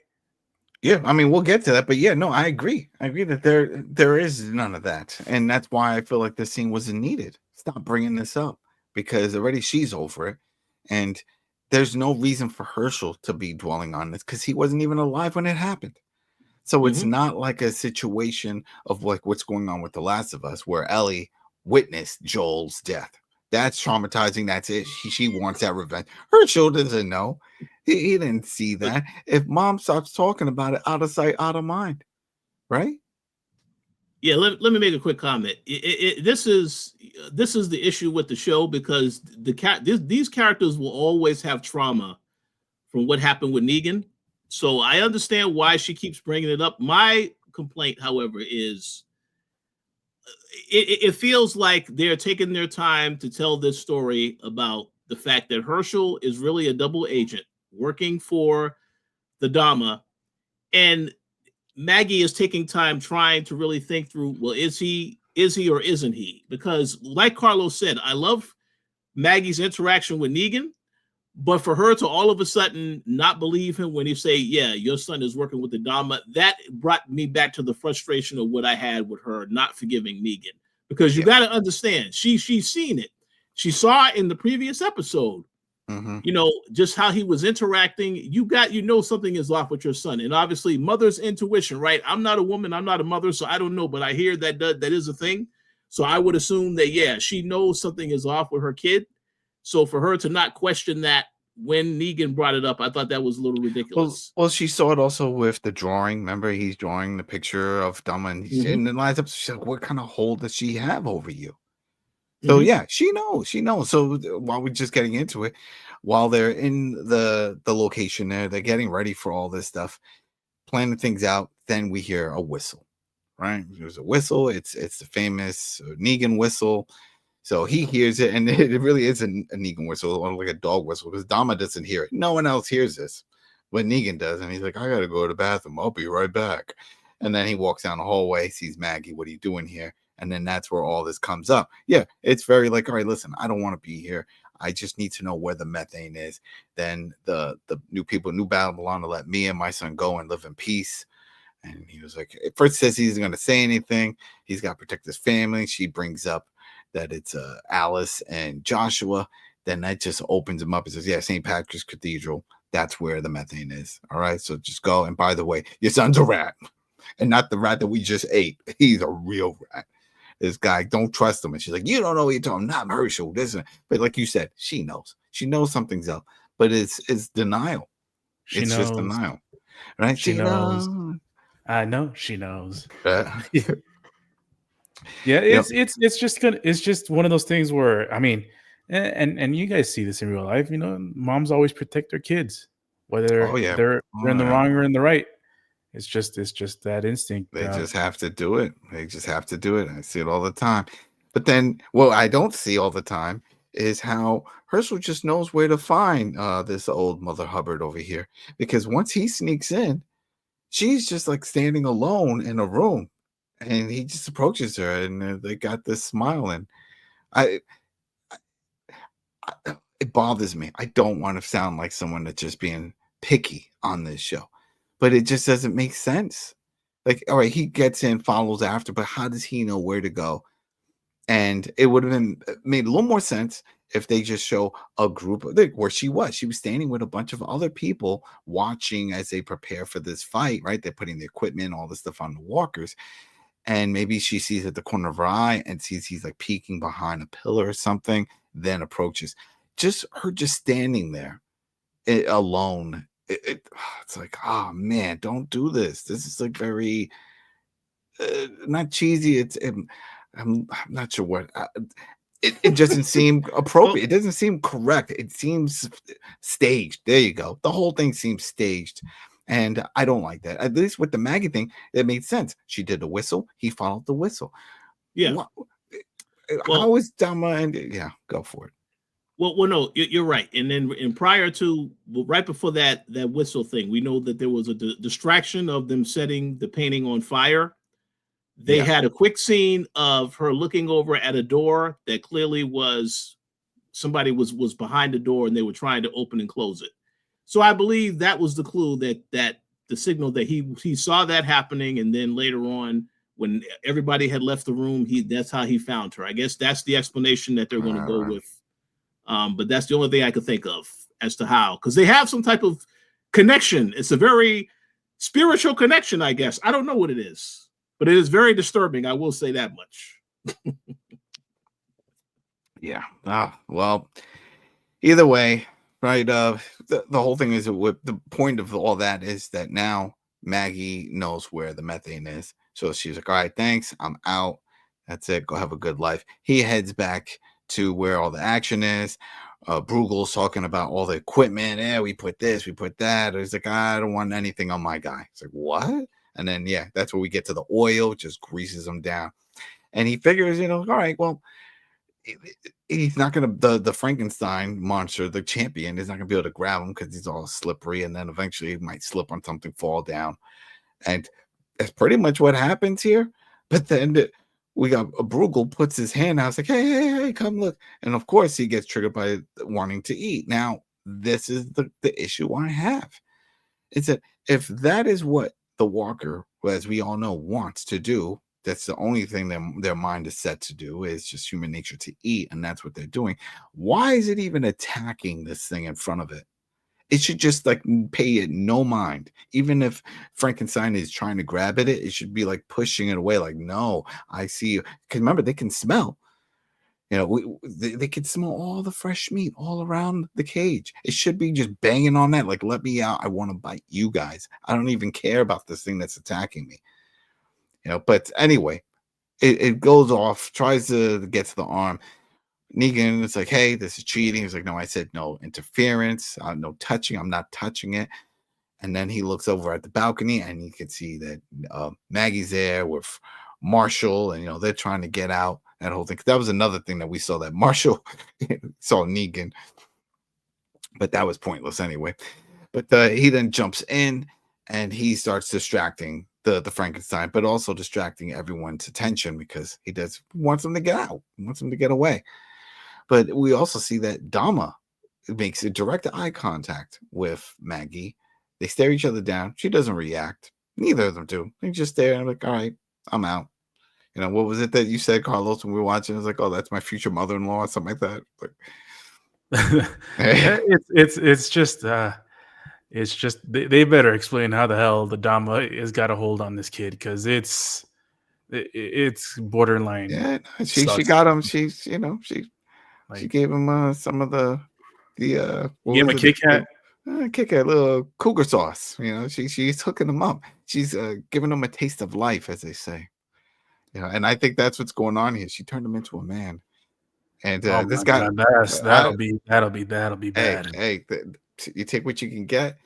Yeah, I mean, we'll get to that, but yeah, no, I agree. I agree that there is none of that, and that's why I feel like this scene wasn't needed. Stop bringing this up, because already she's over it, and there's no reason for Herschel to be dwelling on this, because he wasn't even alive when it happened. So it's not like a situation of like what's going on with The Last of Us, where Ellie witnessed Joel's death. That's traumatizing. That's it. She wants that revenge. Herschel doesn't know. He didn't see that. If mom starts talking about it, out of sight, out of mind, right? Yeah, let me make a quick comment. This is the issue with the show, because these characters will always have trauma from what happened with Negan. So I understand why she keeps bringing it up. My complaint, however, is it feels like they're taking their time to tell this story about the fact that Herschel is really a double agent working for the Dama, and Maggie is taking time trying to really think through, well, is he is he or isn't he? Because like Carlos said, I love Maggie's interaction with Negan, but for her to all of a sudden not believe him when he say, yeah, your son is working with the Dama, that brought me back to the frustration of what I had with her not forgiving Negan. Because you got to understand, she's seen it. She saw it in the previous episode. You know, just how he was interacting. You know something is off with your son. And obviously mother's intuition, right? I'm not a woman, I'm not a mother, so I don't know, but I hear that is a thing. So I would assume that, yeah, she knows something is off with her kid. So for her to not question that when Negan brought it up, I thought that was a little ridiculous. Well, she saw it also with the drawing. Remember, he's drawing the picture of Dama, and in the last episode, she's like, what kind of hold does she have over you? So yeah, she knows. So while we're just getting into it, while they're in the location there, they're getting ready for all this stuff, planning things out. Then we hear a whistle, right? There's a whistle. It's the famous Negan whistle. So he hears it, and it really is a Negan whistle, or like a dog whistle, because Dama doesn't hear it. No one else hears this, but Negan does, and he's like, I gotta go to the bathroom. I'll be right back. And then he walks down the hallway, sees Maggie. What are you doing here? And then that's where all this comes up. Yeah, it's very like, all right, listen, I don't want to be here. I just need to know where the methane is. Then the new Babylon to let me and my son go and live in peace. And he was like, at first says he's going to say anything. He's got to protect his family. She brings up that it's Alice and Joshua. Then that just opens him up and says, yeah, St. Patrick's Cathedral. That's where the methane is. All right, so just go. And by the way, your son's a rat. And not the rat that we just ate. He's a real rat. This guy, don't trust him. And she's like, you don't know what you're talking about. Not Herschel. But like you said, she knows. She knows something's up. But it's denial. It's just denial. Right? She knows. I know she knows. Yeah, it's just one of those things where, I mean, and you guys see this in real life, you know, moms always protect their kids, whether they're in the wrong or in the right. It's just that instinct. They just have to do it. I see it all the time. But then what I don't see all the time is how Herschel just knows where to find this old Mother Hubbard over here. Because once he sneaks in, she's just like standing alone in a room. And he just approaches her, and they got this smile. And it bothers me. I don't want to sound like someone that's just being picky on this show. But it just doesn't make sense. Like, all right, he gets in, follows after, but how does he know where to go? And it would have made a little more sense if they just show a group of where she was. She was standing with a bunch of other people watching as they prepare for this fight, right? They're putting the equipment, all this stuff on the walkers. And maybe she sees at the corner of her eye and sees he's like peeking behind a pillar or something, then approaches. Just her just standing there alone. It's like, oh man, don't do this. This is like very not cheesy. I'm not sure what it doesn't seem appropriate. It doesn't seem correct. It seems staged. There you go. The whole thing seems staged, and I don't like that. At least with the Maggie thing, it made sense. She did the whistle. He followed the whistle. Yeah. How is Dama? And yeah, go for it. Well, no, you're right. And then, right before that whistle thing, we know that there was a distraction of them setting the painting on fire. They had a quick scene of her looking over at a door that clearly was somebody was behind the door, and they were trying to open and close it. So I believe that was the clue that the signal that he saw that happening, and then later on, when everybody had left the room, that's how he found her. I guess that's the explanation that they're going to go with. But that's the only thing I could think of as to how, because they have some type of connection. It's a very spiritual connection, I guess. I don't know what it is, but it is very disturbing. I will say that much. Yeah. Well, either way, right? The whole thing is the point of all that is that now Maggie knows where the methane is. So she's like, all right, thanks. I'm out. That's it. Go have a good life. He heads back to where all the action is. Bruegel's talking about all the equipment. Yeah, we put this, we put that. He's like, I don't want anything on my guy. It's like, what? And then, yeah, that's where we get to the oil, just greases him down. And he figures, all right, well, he's not going to, the Frankenstein monster, the champion, is not going to be able to grab him because he's all slippery. And then eventually he might slip on something, fall down. And that's pretty much what happens here. But then we got Bruegel puts his hand out. It's like, hey, come look. And of course, he gets triggered by wanting to eat. Now, this is the issue I have. Is that if that is what the walker, as we all know, wants to do, that's the only thing that their mind is set to do, is just human nature to eat, and that's what they're doing. Why is it even attacking this thing in front of it? It should just like pay it no mind. Even if Frankenstein is trying to grab at it, it should be like pushing it away. Like, no, I see you. Because remember, they can smell. They can smell all the fresh meat all around the cage. It should be just banging on that. Like, let me out. I want to bite you guys. I don't even care about this thing that's attacking me. But anyway, it goes off, tries to get to the arm. Negan is like, hey, this is cheating. He's like, no, I said no interference, no touching. I'm not touching it. And then he looks over at the balcony and you can see that Maggie's there with Marshall, and they're trying to get out. That whole thing. That was another thing that we saw, that Marshall saw Negan, but that was pointless anyway. But he then jumps in and he starts distracting the Frankenstein, but also distracting everyone's attention because he wants them to get out, wants them to get away. But we also see that Dama makes a direct eye contact with Maggie. They stare each other down. She doesn't react. Neither of them do. They just stare and I'm like, all right, I'm out. What was it that you said, Carlos, when we were watching? It was like, oh, that's my future mother-in-law or something like that. Yeah, it's just they better explain how the hell the Dama has got a hold on this kid, because it's borderline. Yeah, she got him. She gave him some of the gave him a Kit Kat. Kit Kat, little cougar sauce. She's hooking him up. She's giving him a taste of life, as they say. And I think that's what's going on here. She turned him into a man, and this guy, that'll be bad. Hey, you take what you can get,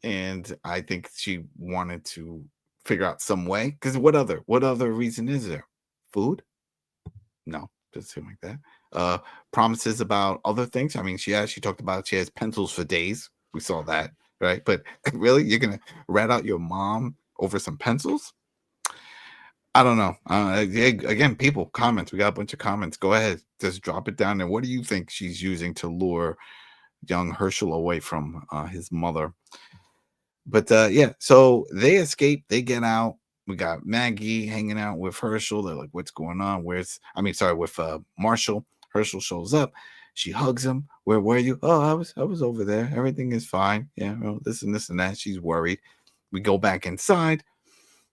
and I think she wanted to figure out some way. Because what other reason is there? Food? No, doesn't seem like that. Promises about other things. I mean, she talked about she has pencils for days. We saw that, right? But really, you're gonna rat out your mom over some pencils? I don't know. Again, people, comments. We got a bunch of comments. Go ahead. Just drop it down there. What do you think she's using to lure young Herschel away from his mother? But so they escape. They get out. We got Maggie hanging out with Herschel. They're like, what's going on? With Marshall. Herschel shows up. She hugs him. Where were you? Oh, I was over there. Everything is fine. Yeah, well, this and that. She's worried. We go back inside.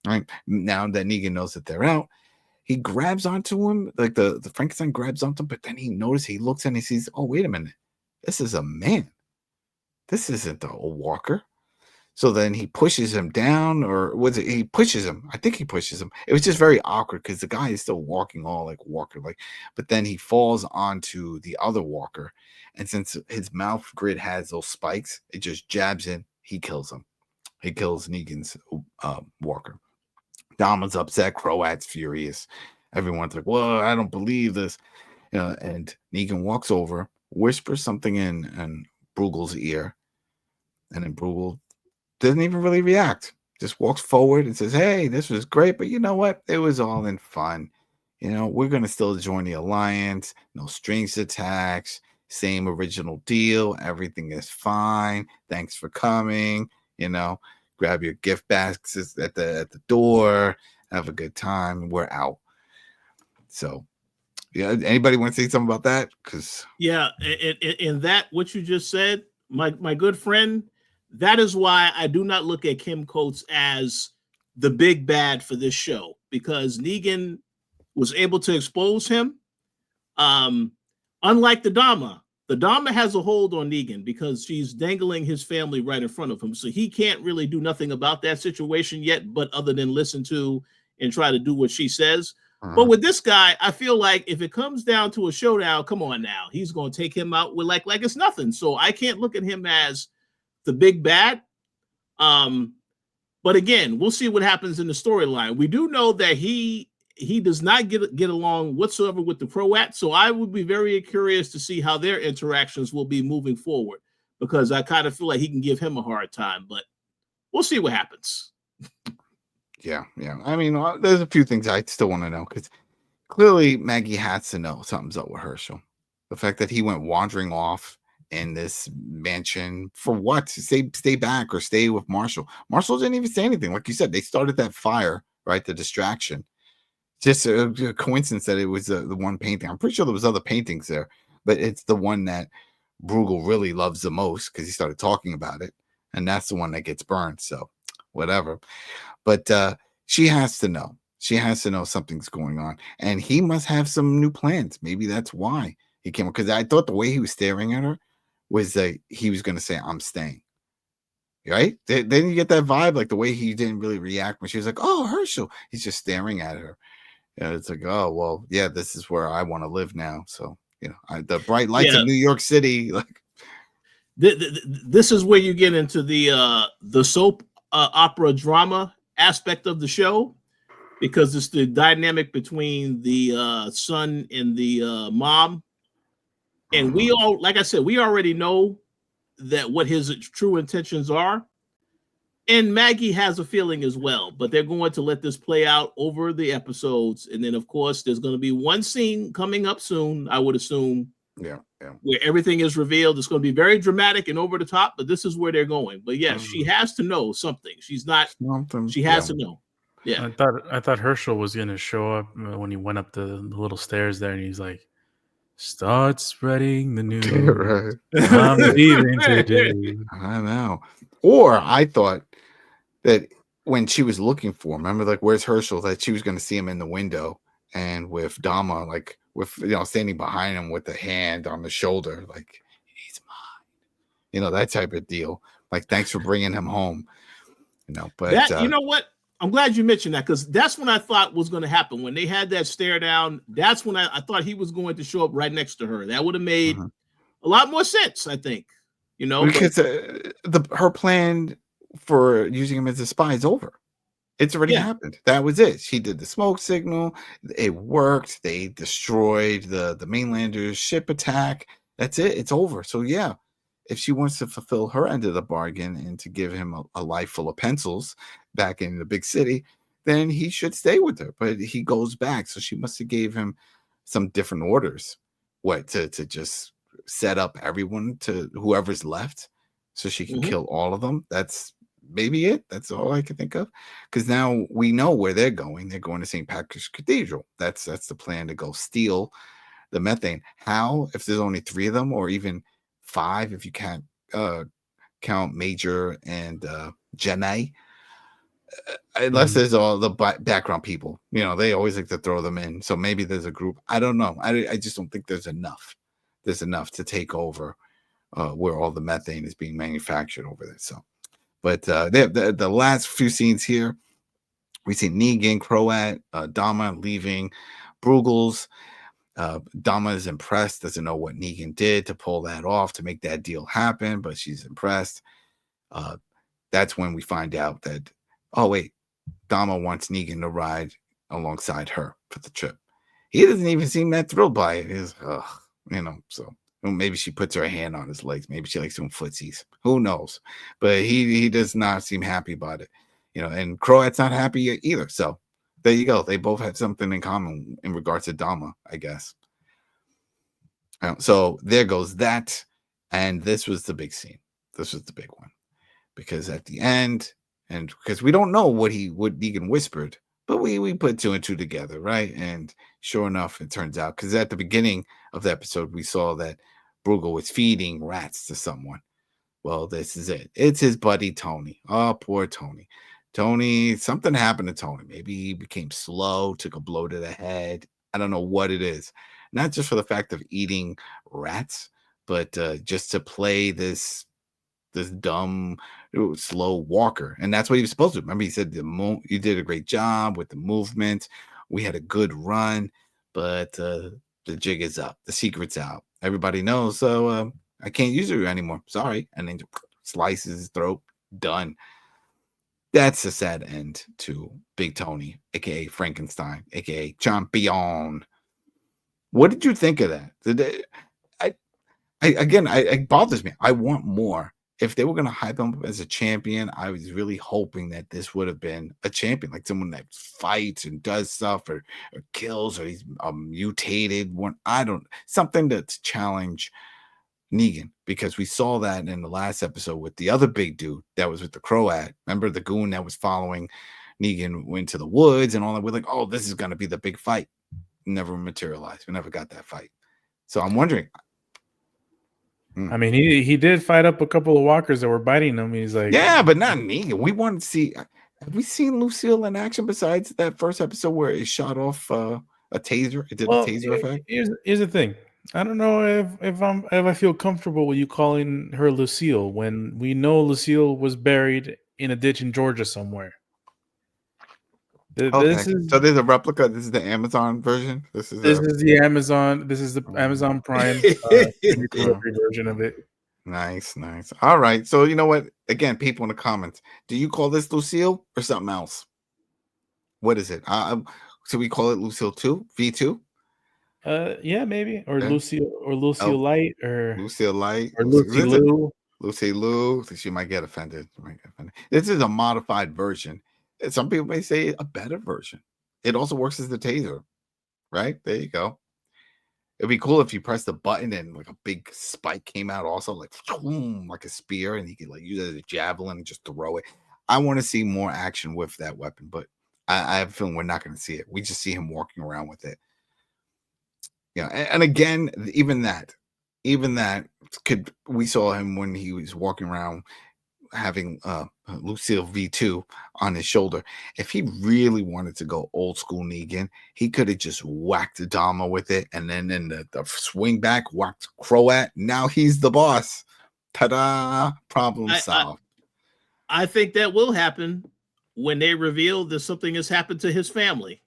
Right now that Negan knows that they're out, he grabs onto him, like the Frankenstein grabs onto him, but then he looks and he sees, oh, wait a minute, this is a man. This isn't a walker. So then he pushes him down, or was it he pushes him? I think he pushes him. It was just very awkward because the guy is still walking all like walker like, but then he falls onto the other walker, and since his mouth grid has those spikes, it just jabs in. He kills him. He kills Negan's walker. Dama's upset. Croat's furious. Everyone's like, well, I don't believe this. And Negan walks over, whispers something in Bruegel's ear, and then Bruegel doesn't even really react. Just walks forward and says, hey, this was great, but you know what? It was all in fun. We're going to still join the alliance. No strings attached. Same original deal. Everything is fine. Thanks for coming. Grab your gift baskets at the door. Have a good time. We're out. So, yeah. Anybody want to say something about that? Because in that what you just said, my good friend, that is why I do not look at Kim Coates as the big bad for this show, because Negan was able to expose him. Unlike the Dama. The Dama has a hold on Negan because she's dangling his family right in front of him. So he can't really do nothing about that situation yet, but other than listen to and try to do what she says. But with this guy, I feel like if it comes down to a showdown, come on now, he's going to take him out with like it's nothing. So I can't look at him as the big bad. But again, we'll see what happens in the storyline. We do know that he does not get along whatsoever with the Croat. So I would be very curious to see how their interactions will be moving forward, because I kind of feel like he can give him a hard time, but we'll see what happens. Yeah. I mean, there's a few things I still want to know, because clearly Maggie has to know something's up with Herschel. The fact that he went wandering off in this mansion for what? To stay back or stay with Marshall. Marshall didn't even say anything. Like you said, they started that fire, right? The distraction. Just a coincidence that it was the one painting. I'm pretty sure there was other paintings there, but it's the one that Bruegel really loves the most because he started talking about it, and that's the one that gets burned. So whatever. But she has to know. She has to know something's going on, and he must have some new plans. Maybe that's why he came. Because I thought the way he was staring at her was that he was going to say, "I'm staying." Right? Then you get that vibe, like the way he didn't really react when she was like, "Oh, Herschel." He's just staring at her. And it's like, oh well, yeah, this is where I want to live now. So the bright lights of New York City, like this is where you get into the soap opera drama aspect of the show, because it's the dynamic between the son and the mom. And we all, like I said, we already know that what his true intentions are. And Maggie has a feeling as well, but they're going to let this play out over the episodes. And then, of course, there's going to be one scene coming up soon, I would assume, where everything is revealed. It's going to be very dramatic and over the top, but this is where they're going. But yes, she has to know something. She's not, she has to know. Yeah. I thought Herschel was going to show up when he went up the little stairs there, and he's like, "Start spreading the news. Right. I'm leaving today." I know. Or I thought that when she was looking for him, remember, like, where's Herschel? That she was going to see him in the window, and with Dama, like, with standing behind him with the hand on the shoulder, like, he's mine. That type of deal. Like, thanks for bringing him home. But that, you know what? I'm glad you mentioned that, because that's when I thought was going to happen. When they had that stare down, that's when I thought he was going to show up right next to her. That would have made a lot more sense, I think. Because her plan for using him as a spy is over. It's already happened. That was it. She did the smoke signal. It worked. They destroyed the mainlanders' ship attack. That's it. It's over. So yeah, if she wants to fulfill her end of the bargain and to give him a life full of pencils back in the big city, then he should stay with her. But he goes back. So she must have gave him some different orders. What, to just set up everyone, to whoever's left, so she can kill all of them. That's maybe it. That's all I can think of. Because now we know where they're going. They're going to St. Patrick's Cathedral. That's the plan, to go steal the methane. How, if there's only 3 of them, or even 5 if you can't count Major and Jenny, unless there's all the background people. They always like to throw them in. So maybe there's a group. I don't know. I just don't think there's enough. There's enough to take over where all the methane is being manufactured over there. So, but the last few scenes here, we see Negan, Croat, Dama leaving Bruegel's. Dama is impressed, doesn't know what Negan did to pull that off, to make that deal happen, but she's impressed. That's when we find out that, oh wait, Dama wants Negan to ride alongside her for the trip. He doesn't even seem that thrilled by it. He's, so maybe she puts her hand on his legs. Maybe she likes doing footsies. Who knows? But he does not seem happy about it. And Croat's not happy either. So there you go. They both had something in common in regards to Dama, I guess. So there goes that. And this was the big scene. This was the big one. Because at the end, and because we don't know what Negan whispered, but we put 2 and 2 together, right? And sure enough, it turns out, because at the beginning of the episode, we saw that Bruegel was feeding rats to someone. Well, this is it. It's his buddy Tony. Oh, poor Tony. Tony, something happened to Tony. Maybe he became slow, took a blow to the head. I don't know what it is. Not just for the fact of eating rats, but just to play this dumb, slow walker. And that's what he was supposed to. Remember, he said, you did a great job with the movement. We had a good run, but the jig is up. The secret's out. Everybody knows. So I can't use you anymore. Sorry. And then slices his throat. Done. That's a sad end to Big Tony, aka Frankenstein, aka Champion. What did you think of that? It bothers me. I want more. if they were going to hype him up as a champion, I was really hoping that this would have been a champion, like someone that fights and does stuff or kills, or he's a mutated one. Something to challenge Negan, because we saw that in the last episode with the other big dude that was with the Croat. Remember the goon that was following Negan into the woods and all that? We're like, oh, this is going to be the big fight. Never materialized. We never got that fight. So I'm wondering. I mean, he did fight up a couple of walkers that were biting him. He's like, yeah, but not Negan. We want to see. Have we seen Lucille in action besides that first episode where it shot off a taser? It did a taser effect. Here's the thing. I don't know if I feel comfortable with you calling her Lucille when we know Lucille was buried in a ditch in Georgia somewhere. So there's a replica. This is the Amazon version. This is the Amazon. This is the Amazon Prime version of it. Nice. All right. So you know what? Again, people in the comments, do you call this Lucille or something else? What is it? Should we call it Lucille 2? V2? Yeah, maybe. Or Lucille Light or Lucille Light or Lucy Lou. Lucy Lou. She might get offended. This is a modified version. Some people may say a better version. It also works as the taser, right? There you go. It'd be cool if you press the button and like a big spike came out also, like a spear, and you could like use it as a javelin and just throw it. I want to see more action with that weapon, but I have a feeling we're not going to see it. We just see him walking around with it. Yeah, and again, even that we saw him when he was walking around having Lucille V2 on his shoulder. If he really wanted to go old school Negan, he could have just whacked Dama with it, and then in the swing back whacked Croat. Now he's the boss. Ta-da! Problem solved. I think that will happen when they reveal that something has happened to his family.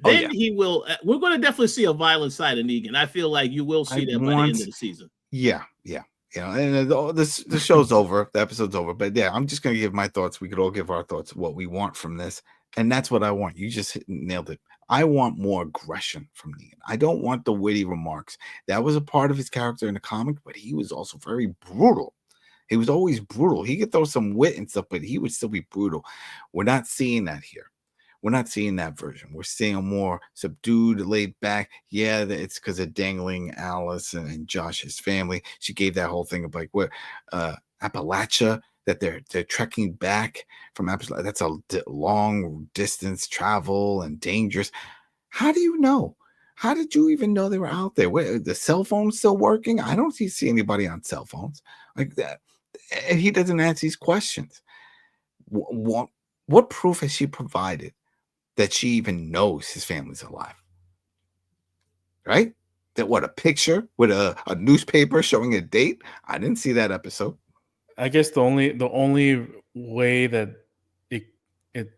Then he will. We're going to definitely see a violent side of Negan. I feel like you will see that by the end of the season. Yeah. You know, and the show's over, the episode's over. But yeah, I'm just going to give my thoughts. We could all give our thoughts, what we want from this. And that's what I want. You just nailed it. I want more aggression from Negan. I don't want the witty remarks. That was a part of his character in the comic, but he was also very brutal. He was always brutal. He could throw some wit and stuff, but he would still be brutal. We're not seeing that here. We're not seeing that version. We're seeing a more subdued, laid back. Yeah, it's because of dangling Alice and Josh's family. She gave that whole thing of like what Appalachia, that they're trekking back from Appalachia. That's a long distance travel and dangerous. How do you know? How did you even know they were out there? The cell phone's still working? I don't see anybody on cell phones like that. And he doesn't answer these questions. What proof has she provided that she even knows his family's alive? Right? That what, a picture with a newspaper showing a date? I didn't see that episode. I guess the only way that it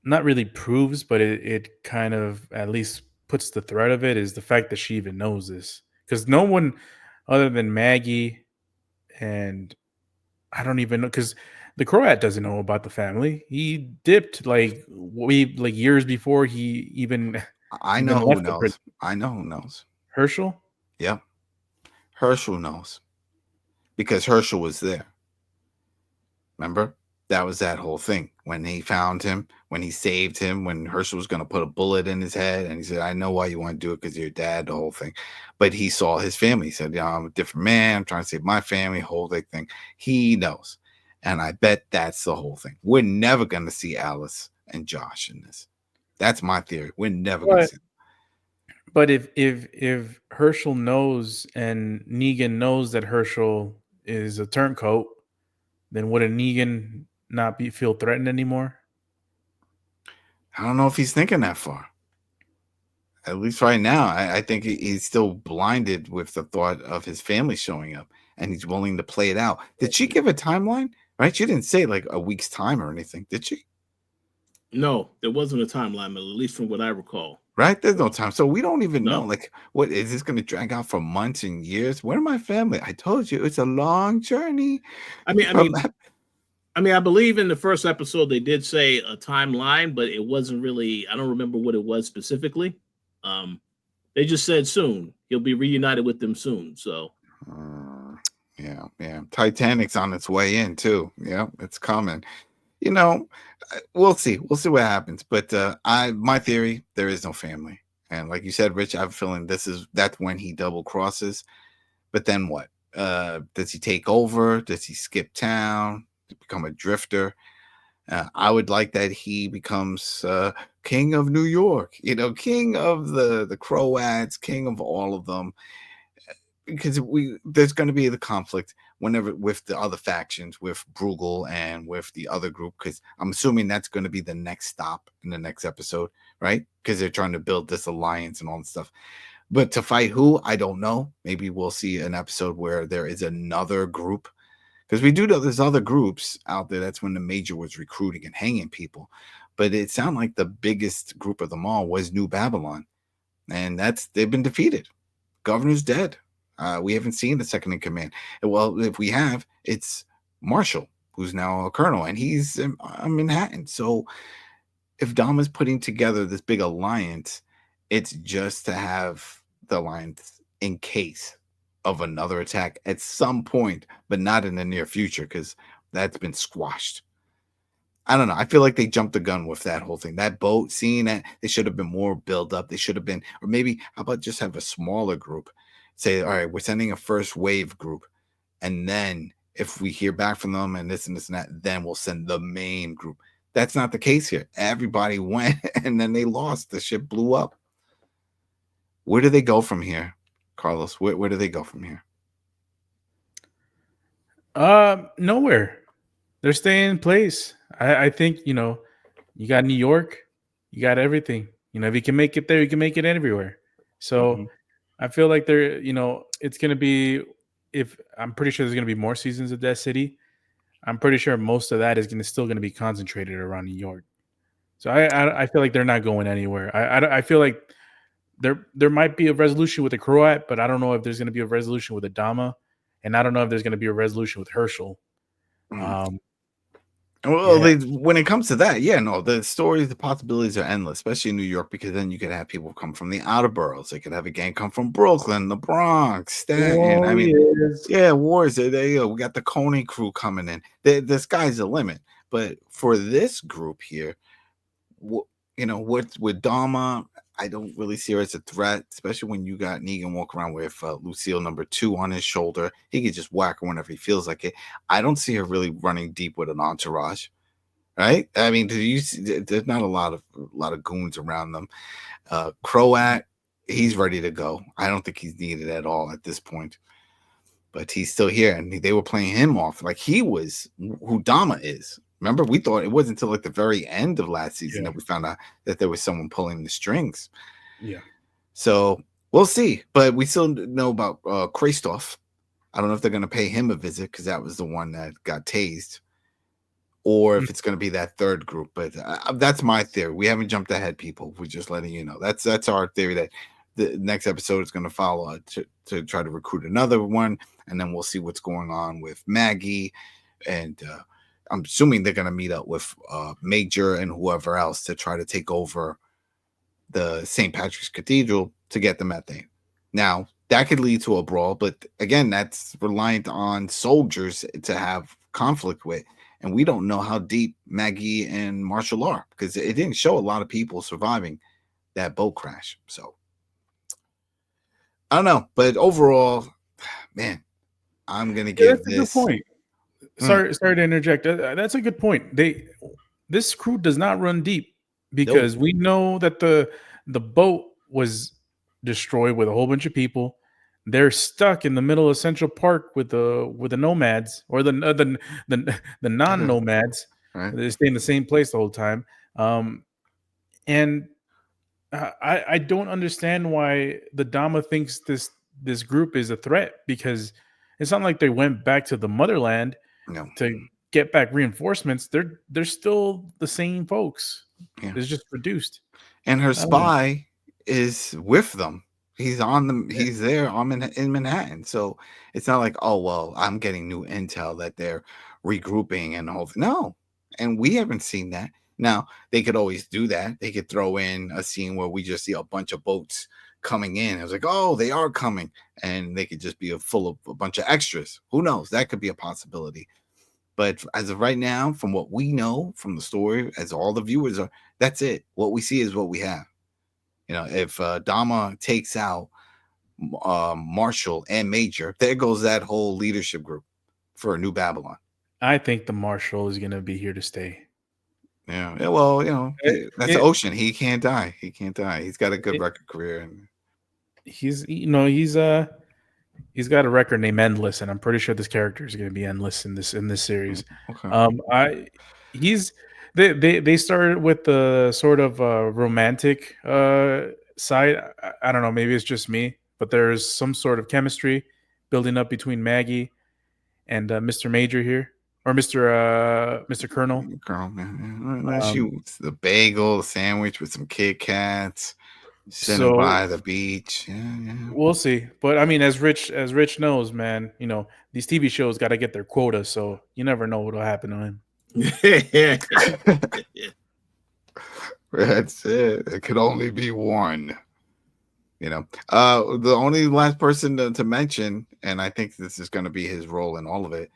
not really proves, but it kind of at least puts the threat of it is the fact that she even knows this. Because no one other than Maggie, and I don't even know, because the Croat doesn't know about the family. He dipped like years before he even. I know who knows. I know who knows. Herschel? Yeah. Herschel knows. Because Herschel was there. Remember? That was that whole thing. When he found him, when he saved him, when Herschel was going to put a bullet in his head, and he said, I know why you want to do it, because your dad, the whole thing. But he saw his family. He said, yeah, I'm a different man. I'm trying to save my family, whole big thing. He knows. And I bet that's the whole thing. We're never going to see Alice and Josh in this. That's my theory. We're never going to see them. But if Herschel knows and Negan knows that Herschel is a turncoat, then wouldn't Negan not feel threatened anymore? I don't know if he's thinking that far. At least right now, I think he's still blinded with the thought of his family showing up, and he's willing to play it out. Did she give a timeline? Right? She didn't say like a week's time or anything, did she? No, there wasn't a timeline, at least from what I recall. Right? There's no time. So we don't even know. Like, what is this going to drag out for months and years? Where are my family? I told you it's a long journey. I believe in the first episode they did say a timeline, but it wasn't really. I don't remember what it was specifically. They just said soon he'll be reunited with them soon. So Yeah. Titanic's on its way in too. Yeah, it's coming. We'll see. We'll see what happens. But my theory, there is no family. And like you said, Rich, I have a feeling that's when he double crosses. But then what? Does he take over? Does he skip town? Become a drifter? I would like that he becomes king of New York. King of the Croats, king of all of them. Because there's going to be the conflict whenever with the other factions, with Bruegel and with the other group, because I'm assuming that's going to be the next stop in the next episode, right? Because they're trying to build this alliance and all that stuff. But to fight who, I don't know. Maybe we'll see an episode where there is another group, because we do know there's other groups out there. That's when the Major was recruiting and hanging people. But it sounded like the biggest group of them all was New Babylon, and they've been defeated. Governor's dead. We haven't seen the second in command. Well, if we have, it's Marshall, who's now a colonel, and he's in Manhattan. So if Dom is putting together this big alliance, it's just to have the alliance in case of another attack at some point, but not in the near future, because that's been squashed. I don't know. I feel like they jumped the gun with that whole thing. That boat scene, they should have been more build up. They should have been, or maybe how about just have a smaller group? Say, all right, we're sending a first wave group, and then if we hear back from them and this and this and that, then we'll send the main group. That's not the case here. Everybody went, and then they lost. The ship blew up. Where do they go from here, Carlos? Where do they go from here? Nowhere. They're staying in place. I think, you got New York, you got everything. If you can make it there, you can make it everywhere. So I feel like it's going to be, I'm pretty sure there's going to be more seasons of Death City. I'm pretty sure most of that is still going to be concentrated around New York. So I feel like they're not going anywhere. I feel like there might be a resolution with the Croat, but I don't know if there's going to be a resolution with Adama, and I don't know if there's going to be a resolution with Herschel. When it comes to that, the stories, the possibilities are endless, especially in New York, because then you could have people come from the outer boroughs. They could have a gang come from Brooklyn, the Bronx, Staten. Wars. We got the Coney crew coming in. The sky's the limit. But for this group here, with Dama, I don't really see her as a threat, especially when you got Negan walk around with Lucille #2 on his shoulder. He could just whack her whenever he feels like it. I don't see her really running deep with an entourage, right? I mean, there's not a lot of goons around them. Croat, he's ready to go. I don't think he's needed at all at this point, but he's still here, and they were playing him off like he was who Dama is. Remember, we thought it wasn't until like the very end of last season that we found out that there was someone pulling the strings. Yeah. So we'll see. But we still know about Christoph. I don't know if they're going to pay him a visit, because that was the one that got tased, or if it's going to be that third group. But that's my theory. We haven't jumped ahead, people. We're just letting you know. That's our theory, that the next episode is going to follow to try to recruit another one. And then we'll see what's going on with Maggie, and I'm assuming they're going to meet up with Major and whoever else to try to take over the St. Patrick's Cathedral to get the methane. Now, that could lead to a brawl, but again, that's reliant on soldiers to have conflict with. And we don't know how deep Maggie and Marshall are, because it didn't show a lot of people surviving that boat crash. So, I don't know. But overall, man, I'm going to give this. That's a good point. Sorry to interject. That's a good point. This crew does not run deep, because we know that the boat was destroyed with a whole bunch of people. They're stuck in the middle of Central Park with the nomads, or the non-nomads. Right. They stay in the same place the whole time. And I don't understand why the Dama thinks this group is a threat, because it's not like they went back to the motherland to get back reinforcements. They're still the same folks. It's just reduced. And her spy is with them. He's on them. He's there in Manhattan. So it's not like, oh, well, I'm getting new intel that they're regrouping and all. No. And we haven't seen that. Now, they could always do that. They could throw in a scene where we just see a bunch of boats coming in. I was like, oh, they are coming, and they could just be full of a bunch of extras. Who knows? That could be a possibility. But as of right now, from what we know from the story, as all the viewers are, that's it. What we see is what we have. You know, if Dama takes out Marshall and Major, there goes that whole leadership group for a New Babylon. I think the Marshall is going to be here to stay. Yeah. Well, you know, that's the Ocean. He can't die. He can't die. He's got a good record career, and he's got a record named Endless, and I'm pretty sure this character is going to be endless in this series. Okay. They started with the sort of romantic side. I don't know, maybe it's just me, but there's some sort of chemistry building up between Maggie and Mr. Major here, or Mr. Colonel. The bagel, the sandwich with some Kit Kats, sitting by the beach. Yeah. We'll see. But I mean, as Rich knows, man, you know, these TV shows got to get their quota, so you never know what'll happen to him. That's it. It could only be one. You know, the only last person to mention, and I think this is going to be his role in all of it,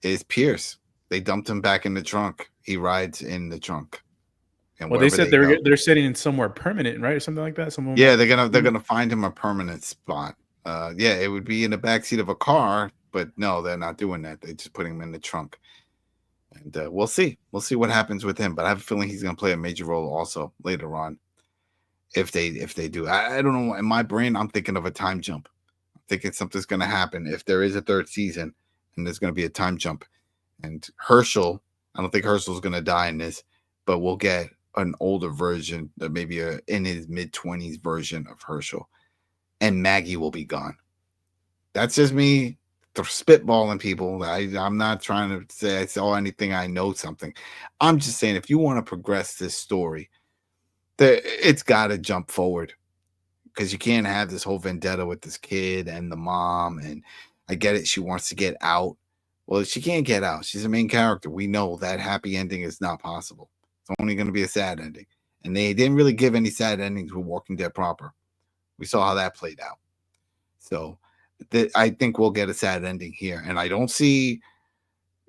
is Pierce. They dumped him back in the trunk. He rides in the trunk. And well, they said they're sitting in somewhere permanent, right, or something like that. Yeah, they're gonna find him a permanent spot. Yeah, it would be in the backseat of a car, but no, they're not doing that. They're just putting him in the trunk. And we'll see. We'll see what happens with him. But I have a feeling he's going to play a major role also later on. If they do, I don't know. In my brain, I'm thinking of a time jump. I'm thinking something's going to happen if there is a third season, and there's going to be a time jump. And Herschel, I don't think Herschel's going to die in this, but we'll get an older version, maybe in his mid-20s version of Herschel, and Maggie will be gone. That's just me spitballing, people. I'm not trying to say I saw anything. I know something. I'm just saying, if you want to progress this story, it's got to jump forward, because you can't have this whole vendetta with this kid and the mom. And I get it, she wants to get out. Well, she can't get out. She's a main character. We know that happy ending is not possible. It's only going to be a sad ending, and they didn't really give any sad endings with Walking Dead proper. We saw how that played out. So I think we'll get a sad ending here. And I don't see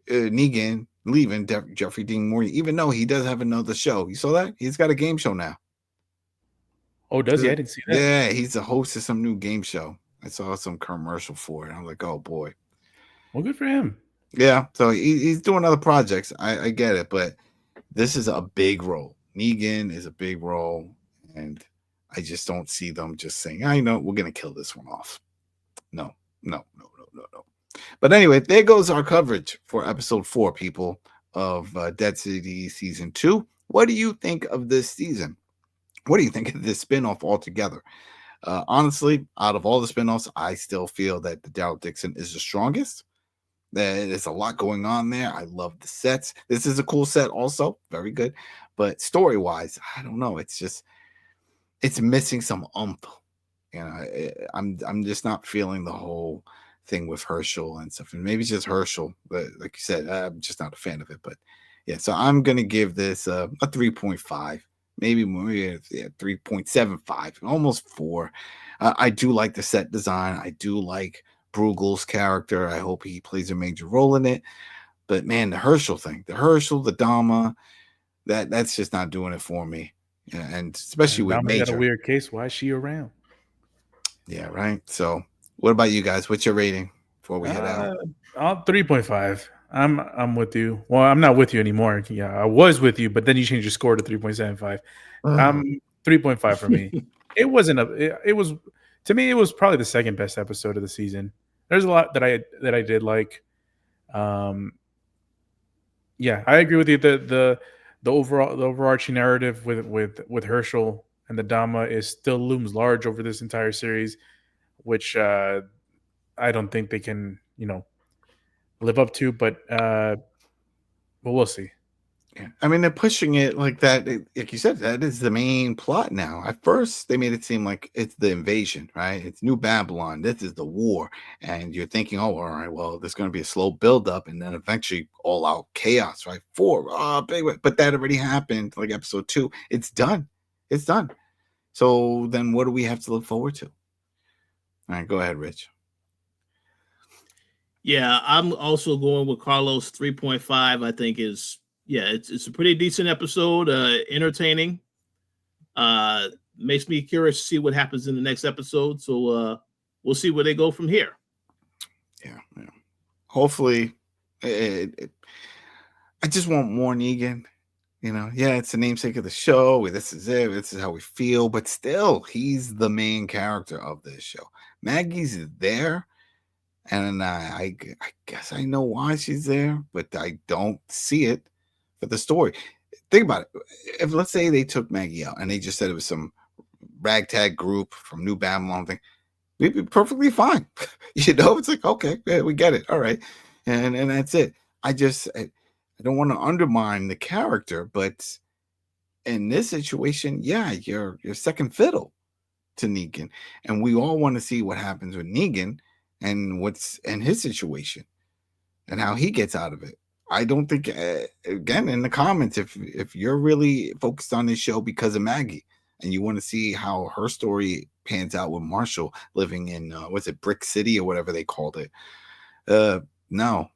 Negan leaving Jeffrey Dean Morgan, even though he does have another show. You saw that? He's got a game show now. Oh, does he? I didn't see that. Yeah, he's the host of some new game show. I saw some commercial for it. I'm like, oh, boy. Well, good for him. Yeah, so he's doing other projects. I get it, but this is a big role. Negan is a big role, and I just don't see them just saying, I know we're going to kill this one off. No. But anyway, there goes our coverage for episode 4, people, of Dead City Season 2. What do you think of this season? What do you think of this spinoff altogether? Honestly, out of all the spinoffs, I still feel that the Daryl Dixon is the strongest. There's a lot going on there. I love the sets. This is a cool set also. Very good. But story-wise, I don't know. It's missing some oomph. You know, I'm just not feeling the whole thing with Herschel and stuff. And maybe it's just Herschel. But like you said, I'm just not a fan of it. But yeah, so I'm going to give this a 3.5. Maybe more, 3.75. Almost 4. I do like the set design. I do like Bruegel's character. I hope he plays a major role in it. But man, the Herschel thing, the Dama, that's just not doing it for me. Yeah, and especially with Major. Got a weird case. Why is she around? Yeah, right. So, what about you guys? What's your rating before we head out? 3.5. I'm with you. Well, I'm not with you anymore. Yeah, I was with you, but then you changed your score to 3.75. 3.5 for me. It was to me, it was probably the second best episode of the season. There's a lot that I did like. Yeah, I agree with you. The overarching narrative with Herschel and the Dama still looms large over this entire series, which I don't think they can, live up to. But we'll see. Yeah. I mean, they're pushing it like that. Like you said, that is the main plot now. At first, they made it seem like it's the invasion, right? It's New Babylon. This is the war. And you're thinking, oh, all right, well, there's going to be a slow buildup and then eventually all out chaos, right? 4. But that already happened, like episode 2. It's done. So then what do we have to look forward to? All right, go ahead, Rich. Yeah, I'm also going with Carlos 3.5. I think it's a pretty decent episode, entertaining. Makes me curious to see what happens in the next episode. So we'll see where they go from here. Yeah. Hopefully, I just want more Negan. Yeah, it's the namesake of the show. This is it. This is how we feel. But still, he's the main character of this show. Maggie's there, and I guess I know why she's there, but I don't see it for the story. Think about it. If let's say they took Maggie out and they just said it was some ragtag group from New Babylon thing, we'd be perfectly fine. It's like, okay, yeah, we get it. All right. And that's it. I don't want to undermine the character, but in this situation, yeah, you're second fiddle to Negan. And we all want to see what happens with Negan and what's in his situation and how he gets out of it. I don't think, again, in the comments, if you're really focused on this show because of Maggie and you want to see how her story pans out with Marshall living in, was it Brick City or whatever they called it? No,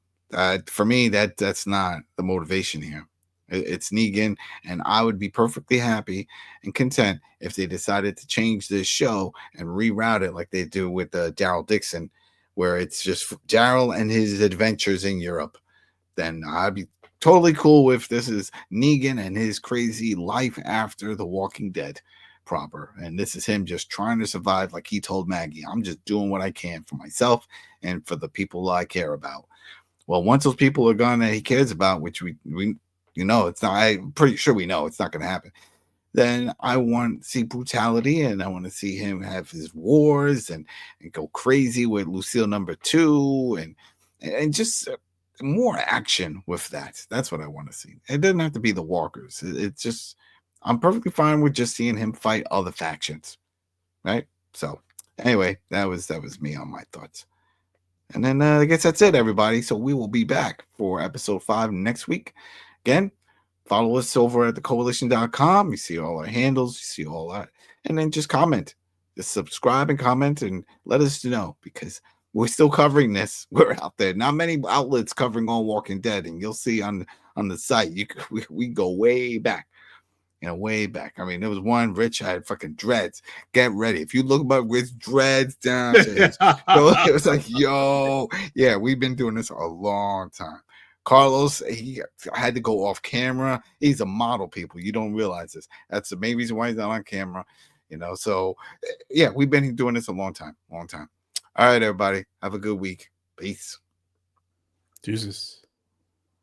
for me, that's not the motivation here. It's Negan, and I would be perfectly happy and content if they decided to change this show and reroute it like they do with Daryl Dixon, where it's just Daryl and his adventures in Europe. Then I'd be totally cool if this is Negan and his crazy life after The Walking Dead proper. And this is him just trying to survive like he told Maggie. I'm just doing what I can for myself and for the people I care about. Well, once those people are gone that he cares about, which we it's not, I'm pretty sure we know it's not going to happen. Then I want to see brutality and I want to see him have his wars and go crazy with Lucille number 2 and just more action with that. That's what I want to see. It doesn't have to be the walkers. It's just, I'm perfectly fine with just seeing him fight other factions. Right. So anyway, that was me on my thoughts. And then I guess that's it, everybody. So we will be back for episode 5 next week. Again, follow us over at thekoalition.com. You see all our handles, you see all that. And then just comment. Just subscribe and comment and let us know because we're still covering this. We're out there. Not many outlets covering all Walking Dead. And you'll see on the site, we go way back. Way back. I mean, there was one Rich had fucking dreads. Get ready. If you look about Rich dreads down to his, it was like, yo, yeah, we've been doing this a long time. Carlos, he had to go off camera. He's a model, people. You don't realize this. That's the main reason why he's not on camera. So yeah, we've been doing this a long time. All right, everybody. Have a good week. Peace. Deuces.